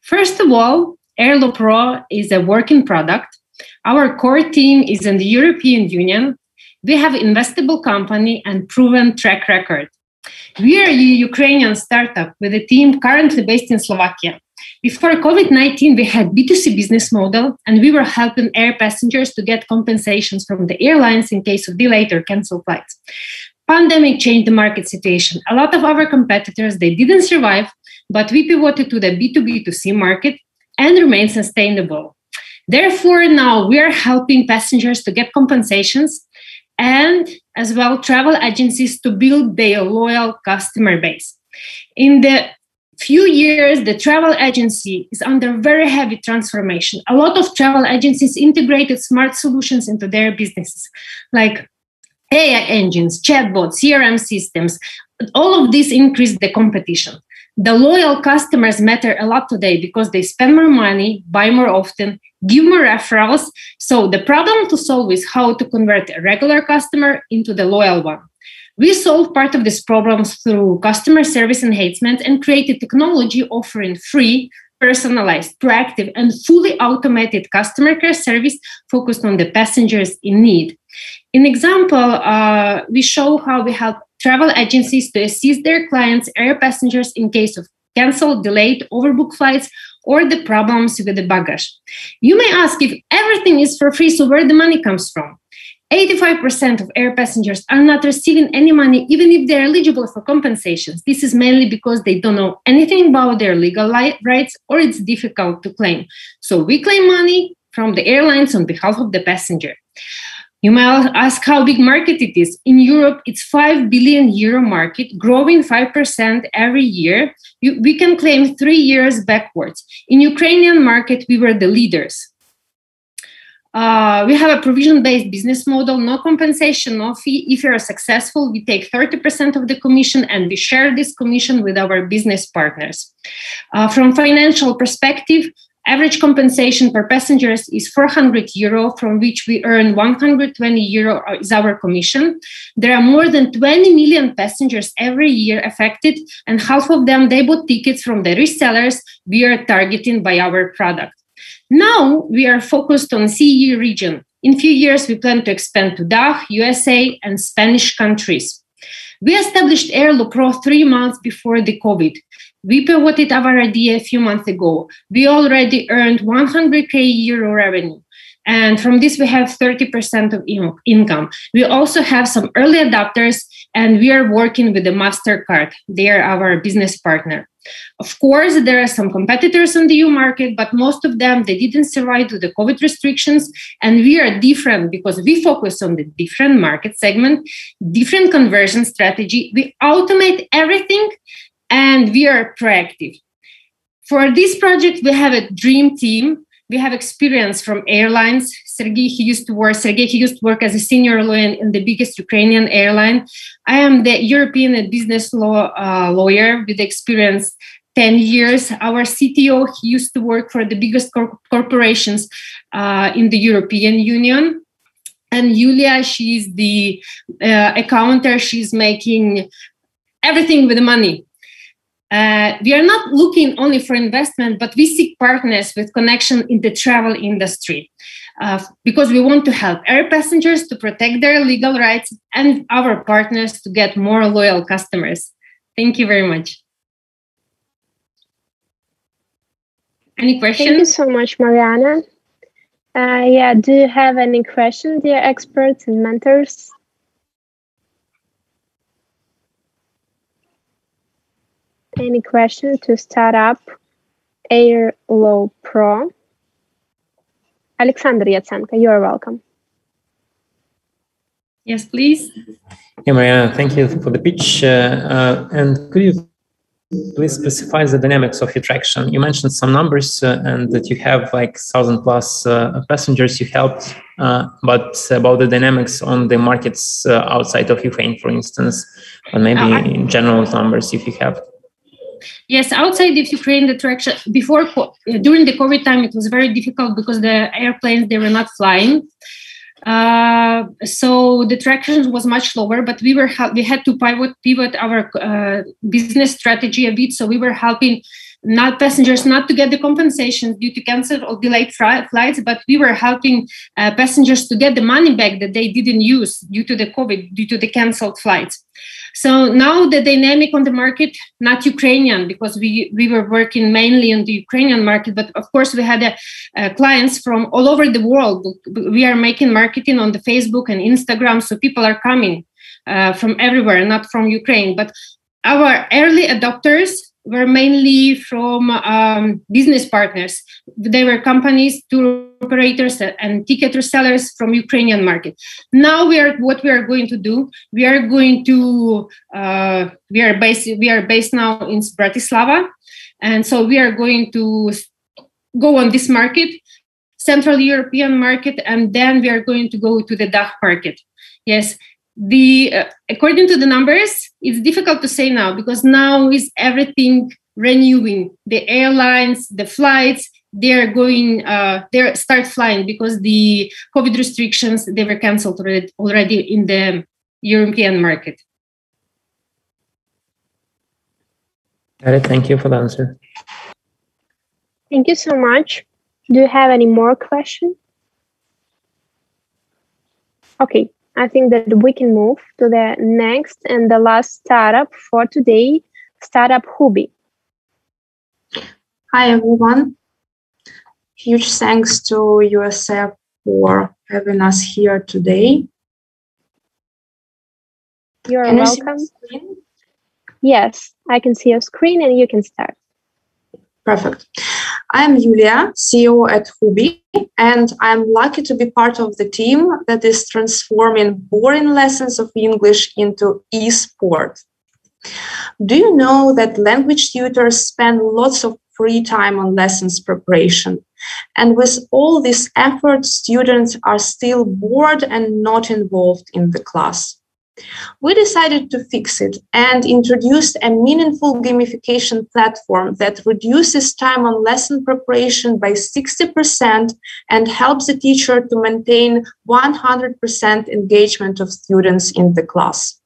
First of all, AirLaw.Pro is a working product. Our core team is in the European Union. We have investable company and proven track record. We are a Ukrainian startup with a team currently based in Slovakia. Before COVID-19, we had B2C business model, and we were helping air passengers to get compensations from the airlines in case of delayed or canceled flights. Pandemic changed the market situation. A lot of our competitors, they didn't survive, but we pivoted to the B2B2C market and remain sustainable. Therefore, now we are helping passengers to get compensations and as well travel agencies to build their loyal customer base. In the few years, the travel agency is under very heavy transformation. A lot of travel agencies integrated smart solutions into their businesses, like AI engines, chatbots, CRM systems. All of this increased the competition. The loyal customers matter a lot today because they spend more money, buy more often, give more referrals. So the problem to solve is how to convert a regular customer into the loyal one. We solve part of this problem through customer service enhancement and created technology offering free, personalized, proactive, and fully automated customer care service focused on the passengers in need. In example, we show how we help travel agencies to assist their clients, air passengers, in case of canceled, delayed, overbooked flights, or the problems with the baggage. You may ask, if everything is for free, so where the money comes from? 85% of air passengers are not receiving any money, even if they're eligible for compensations. This is mainly because they don't know anything about their legal rights, or it's difficult to claim. So we claim money from the airlines on behalf of the passenger. You might ask how big market it is. In Europe, it's 5 billion euro market, growing 5% every year. We can claim 3 years backwards. In Ukrainian market, we were the leaders. We have a provision-based business model, no compensation, no fee. If you're successful, we take 30% of the commission and we share this commission with our business partners. From financial perspective, Average compensation per passengers is 400 euro, from which we earn 120 euro is our commission. There are more than 20 million passengers every year affected, and half of them, they bought tickets from the resellers we are targeting by our product. Now we are focused on CE region. In few years, we plan to expand to DACH, USA, and Spanish countries. We established AirLaw.Pro 3 months before the COVID. We pivoted our idea a few months ago. We already earned 100k euro revenue. And from this, we have 30% of income. We also have some early adopters, and we are working with the MasterCard. They are our business partner. Of course, there are some competitors on the EU market, but most of them, they didn't survive to the COVID restrictions. And we are different because we focus on the different market segment, different conversion strategy. We automate everything, and we are proactive. For this project, we have a dream team. We have experience from airlines. Sergey, he used to work as a senior lawyer in the biggest Ukrainian airline. I am the European business law lawyer with experience 10 years. Our CTO, he used to work for the biggest corporations in the European Union. And Yulia, she's the accountant. She's making everything with the money. We are not looking only for investment, but we seek partners with connection in the travel industry because we want to help air passengers to protect their legal rights and our partners to get more loyal customers. Thank you very much. Any questions? Thank you so much, Mariana. Yeah, do you have any questions, dear experts and mentors? Any question to start up AirLaw.Pro? Alexander Yatsenko, you are welcome. Yes, please. Yeah, Mariana, thank you for the pitch. And could you please specify the dynamics of your traction? You mentioned some numbers and that you have like 1,000+ passengers you helped, but about the dynamics on the markets outside of Ukraine, for instance, or maybe in general numbers if you have. Yes, outside of Ukraine, the traction during the COVID time, it was very difficult because the airplanes, they were not flying. So the traction was much lower, but we had to pivot our business strategy a bit. So we were helping passengers not to get the compensation due to canceled or delayed flights, but we were helping passengers to get the money back that they didn't use due to the COVID, due to the canceled flights. So now the dynamic on the market, not Ukrainian, because we were working mainly on the Ukrainian market, but of course we had clients from all over the world. We are making marketing on the Facebook and Instagram, so people are coming from everywhere, not from Ukraine. But our early adopters were mainly from business partners. They were companies, tour operators, and ticket resellers from Ukrainian market. Now what we are going to do, we are based now in Bratislava, and so we are going to go on this market, Central European market, and then we are going to go to the DACH market. Yes. According to the numbers, it's difficult to say now because now is everything renewing. The airlines, the flights, they start flying because the COVID restrictions, they were canceled already in the European market. Thank you for the answer. Thank you so much. Do you have any more questions? Okay. I think that we can move to the next and the last startup for today, startup Hoobi. Hi, everyone. Huge thanks to USF for having us here today. You're welcome. Yes, I can see your screen and you can start. Perfect. I'm Yulia, CEO at Hoobi, and I'm lucky to be part of the team that is transforming boring lessons of English into e-sport. Do you know that language tutors spend lots of free time on lessons preparation? And with all this effort, students are still bored and not involved in the class. We decided to fix it and introduced a meaningful gamification platform that reduces time on lesson preparation by 60% and helps the teacher to maintain 100% engagement of students in the class.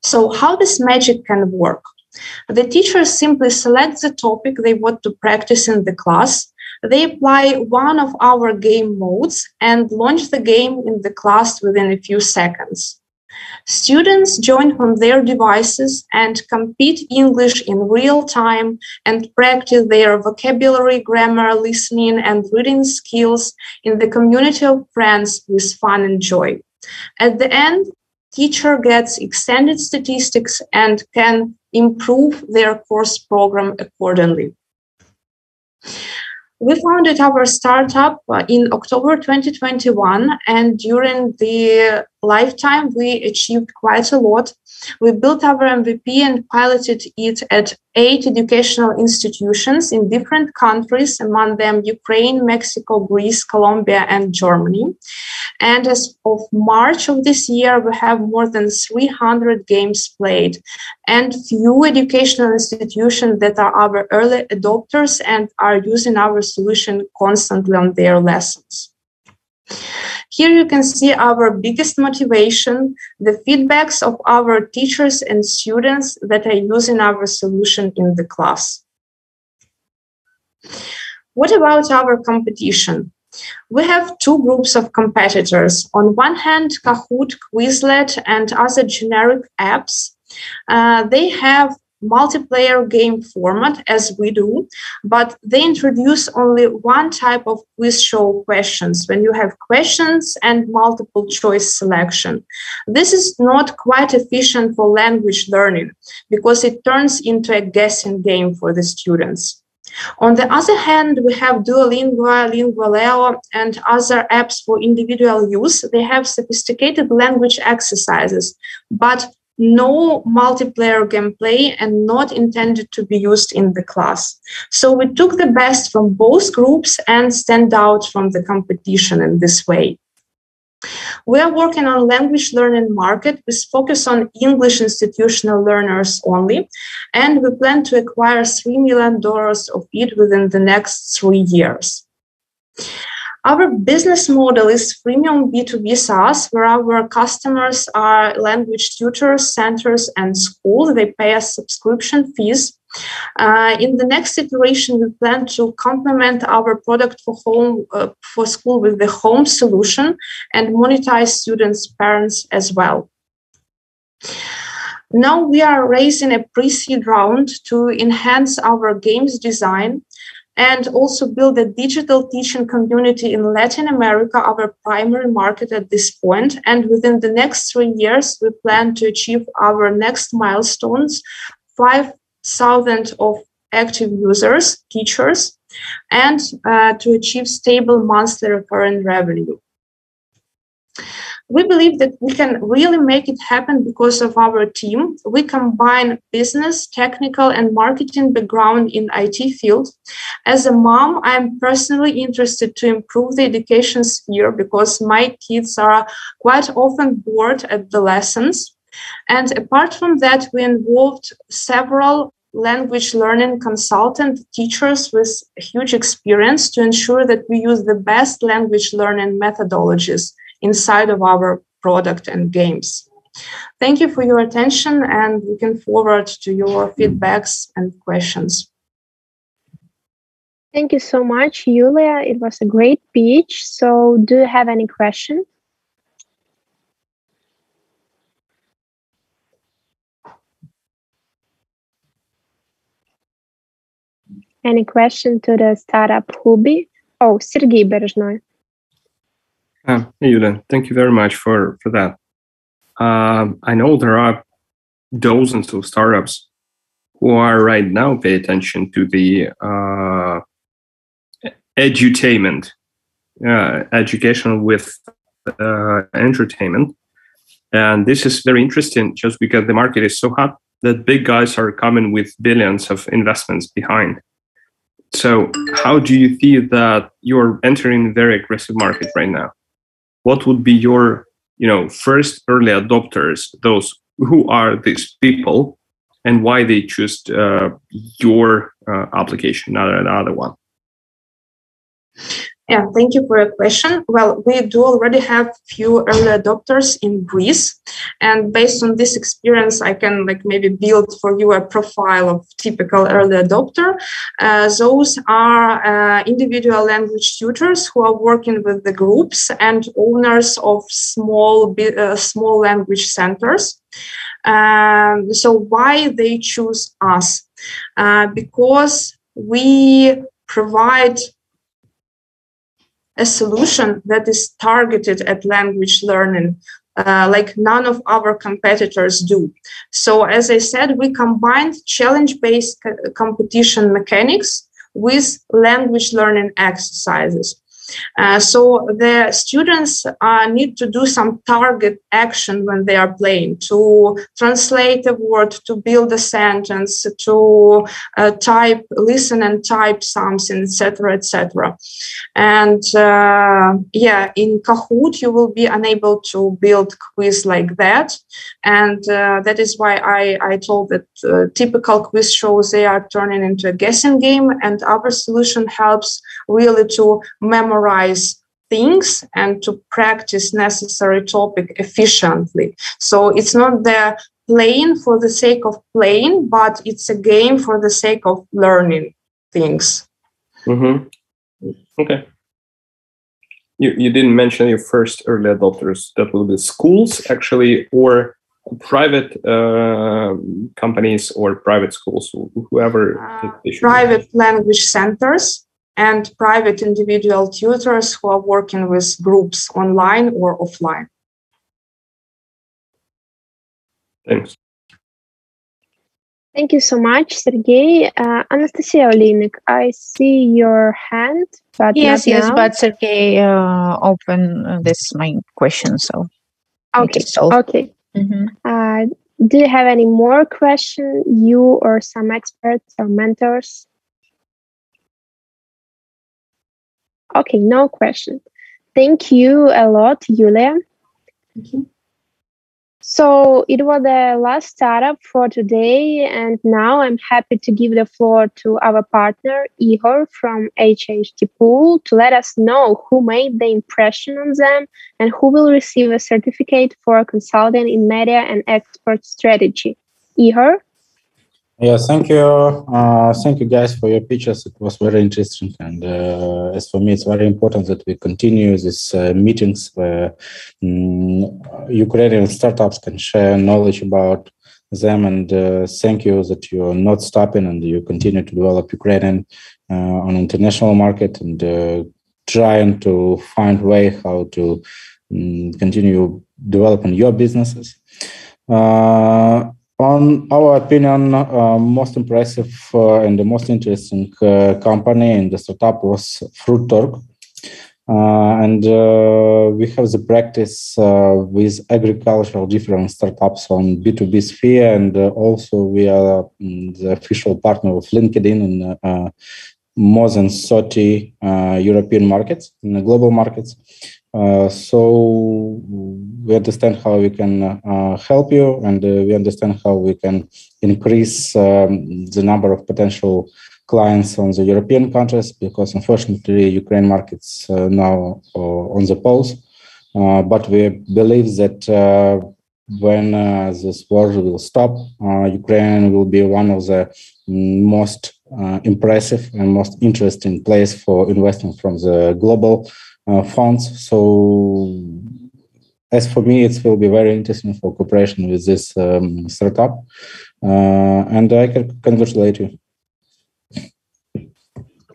So how this magic can work? The teachers simply select the topic they want to practice in the class. They apply one of our game modes and launch the game in the class within a few seconds. Students join from their devices and compete English in real time and practice their vocabulary, grammar, listening, and reading skills in the community of friends with fun and joy. At the end, teacher gets extended statistics and can improve their course program accordingly. We founded our startup in October 2021, and during the lifetime, we achieved quite a lot. We built our MVP and piloted it at 8 educational institutions in different countries, among them Ukraine, Mexico, Greece, Colombia, and Germany. And as of March of this year, we have more than 300 games played and few educational institutions that are our early adopters and are using our solution constantly on their lessons. Here you can see our biggest motivation, the feedbacks of our teachers and students that are using our solution in the class. What about our competition? We have 2 groups of competitors. On one hand, Kahoot, Quizlet, and other generic apps. They have multiplayer game format as we do, but they introduce only one type of quiz show questions when you have questions and multiple choice selection. This is not quite efficient for language learning because it turns into a guessing game for the students. On the other hand, we have Duolingo, Lingualeo, and other apps for individual use. They have sophisticated language exercises, but no multiplayer gameplay and not intended to be used in the class. So we took the best from both groups and stand out from the competition in this way. We are working on language learning market with focus on English institutional learners only, and we plan to acquire $3 million of it within the next 3 years. Our business model is freemium B2B SaaS, where our customers are language tutors, centers, and schools. They pay us subscription fees. In the next iteration, we plan to complement our product for school with the home solution and monetize students' parents as well. Now we are raising a pre-seed round to enhance our games design and also build a digital teaching community in Latin America, our primary market at this point. And within the next 3 years, we plan to achieve our next milestones, 5,000 of active users, teachers, and to achieve stable monthly recurring revenue. We believe that we can really make it happen because of our team. We combine business, technical, and marketing background in IT field. As a mom, I'm personally interested to improve the education sphere because my kids are quite often bored at the lessons. And apart from that, we involved several language learning consultant teachers with huge experience to ensure that we use the best language learning methodologies inside of our product and games. Thank you for your attention, and looking forward to your feedbacks and questions. Thank you so much, Yulia. It was a great pitch. So do you have any questions? Any question to the startup Hoobi? Oh, Sergey Berezhnoy. Hey, Yulia, thank you very much for that. I know there are dozens of startups who are right now paying attention to the edutainment, education with entertainment. And this is very interesting just because the market is so hot that big guys are coming with billions of investments behind. So how do you feel that you're entering a very aggressive market right now? What would be your first early adopters, those who are these people and why they choose your application, not another one? Yeah, thank you for your question. Well, we do already have few early adopters in Greece, and based on this experience, I can maybe build for you a profile of typical early adopter. Those are individual language tutors who are working with the groups and owners of small language centers. So why they choose us? Because we provide a solution that is targeted at language learning, like none of our competitors do. So as I said, we combined challenge-based competition mechanics with language learning exercises. So the students need to do some target action when they are playing, to translate a word, to build a sentence, to listen and type something, etc., etc. And in Kahoot, you will be unable to build quiz like that. And that is why I told that typical quiz shows, they are turning into a guessing game, and our solution helps really to memorize things and to practice necessary topic efficiently. So it's not the playing for the sake of playing, but it's a game for the sake of learning things. Mm-hmm. Okay. You didn't mention your first early adopters. That will be schools, actually, or private companies or private schools, whoever. Private language centers and private individual tutors who are working with groups online or offline. Thanks. Thank you so much, Sergey. Anastasia Olinik, I see your hand, but yes, not now. But Sergey open this my question, so okay. Okay. Mm-hmm. Do you have any more questions, you or some experts or mentors? Okay, no question. Thank you a lot, Yulia. Thank you. So it was the last startup for today, and now I'm happy to give the floor to our partner, Ihor from httpool, to let us know who made the impression on them and who will receive a certificate for consulting in media and export strategy. Ihor? Yeah, thank you. Thank you guys for your pitches. It was very interesting. And as for me, it's very important that we continue these meetings where Ukrainian startups can share knowledge about them. And thank you that you are not stopping and you continue to develop Ukrainian on international market and trying to find way how to continue developing your businesses. On our opinion, most impressive and the most interesting company in the startup was Fruittorg. And we have the practice with agricultural different startups on B2B sphere, and also we are the official partner of LinkedIn in more than 30 European markets, in the global markets. So we understand how we can help you, and we understand how we can increase the number of potential clients on the European countries, because unfortunately Ukraine markets now on the pause. But we believe that when this war will stop, Ukraine will be one of the most impressive and most interesting place for investment from the global funds. So as for me, it will be very interesting for cooperation with this startup, and I can congratulate you.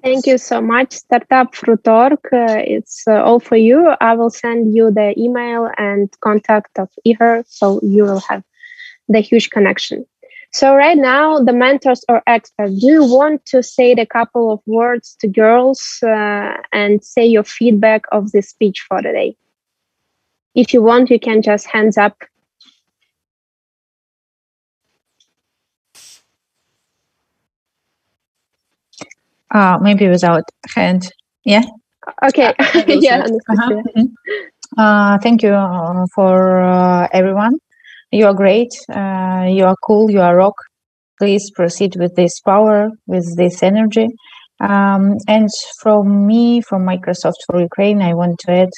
Thank you so much, Startup Fruittorg. It's all for you. I will send you the email and contact of Ihor, so you will have the huge connection. So right now, the mentors or experts, do you want to say a couple of words to girls and say your feedback of this speech for today? If you want, you can just hands up. Maybe without hand. Yeah. Okay. Yeah. Thank you for everyone. You are great. You are cool. You are rock. Please proceed with this power, with this energy. And from me, from Microsoft for Ukraine, I want to add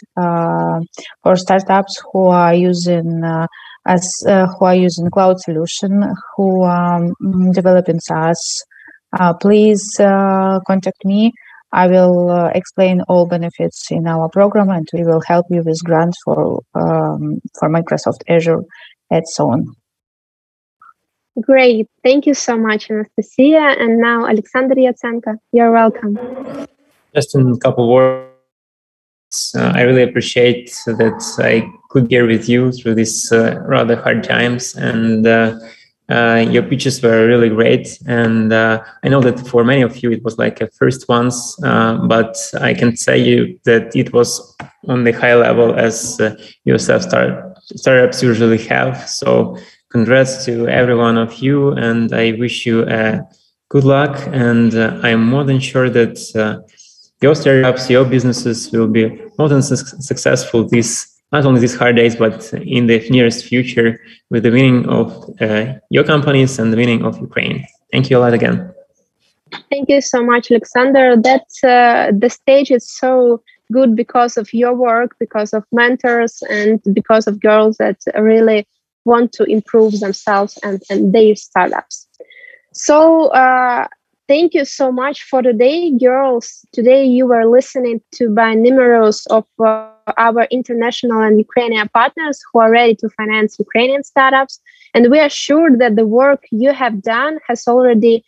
for startups who are using cloud solution, who are developing SaaS. Please contact me. I will explain all benefits in our program, and we will help you with grants for Microsoft Azure and so on. Great. Thank you so much, Anastasia. And now, Alexander Yatsenko, you're welcome. Just in a couple words, I really appreciate that I could be here with you through these rather hard times, and your pitches were really great. And I know that for many of you, it was like a first ones, but I can say you that it was on the high level as yourself startups usually have. So congrats to every one of you, and I wish you good luck. And I'm more than sure that your startups, your businesses will be more than successful not only these hard days, but in the nearest future with the winning of your companies and the winning of Ukraine. Thank you a lot again. Thank you so much, Alexander. That's the stage is so good because of your work, because of mentors, and because of girls that really want to improve themselves and their startups. So thank you so much for today, girls. Today you were listening to by numerous of our international and Ukrainian partners who are ready to finance Ukrainian startups. And we are sure that the work you have done has already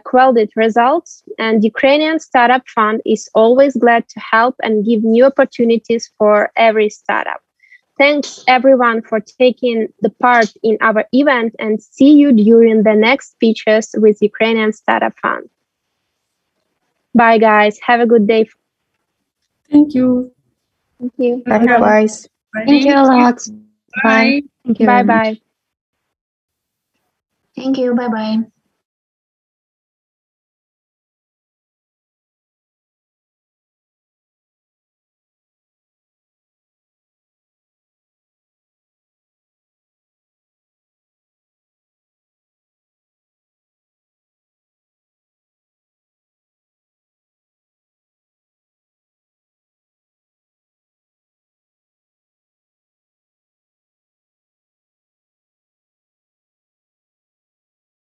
quelled results. And Ukrainian Startup Fund is always glad to help and give new opportunities for every startup. Thanks everyone for taking the part in our event, and see you during the next speeches with Ukrainian Startup Fund. Bye guys. Have a good day. Thank you. Thank you. Likewise. Thank you a lot. Bye. Bye bye. Thank you. Bye bye.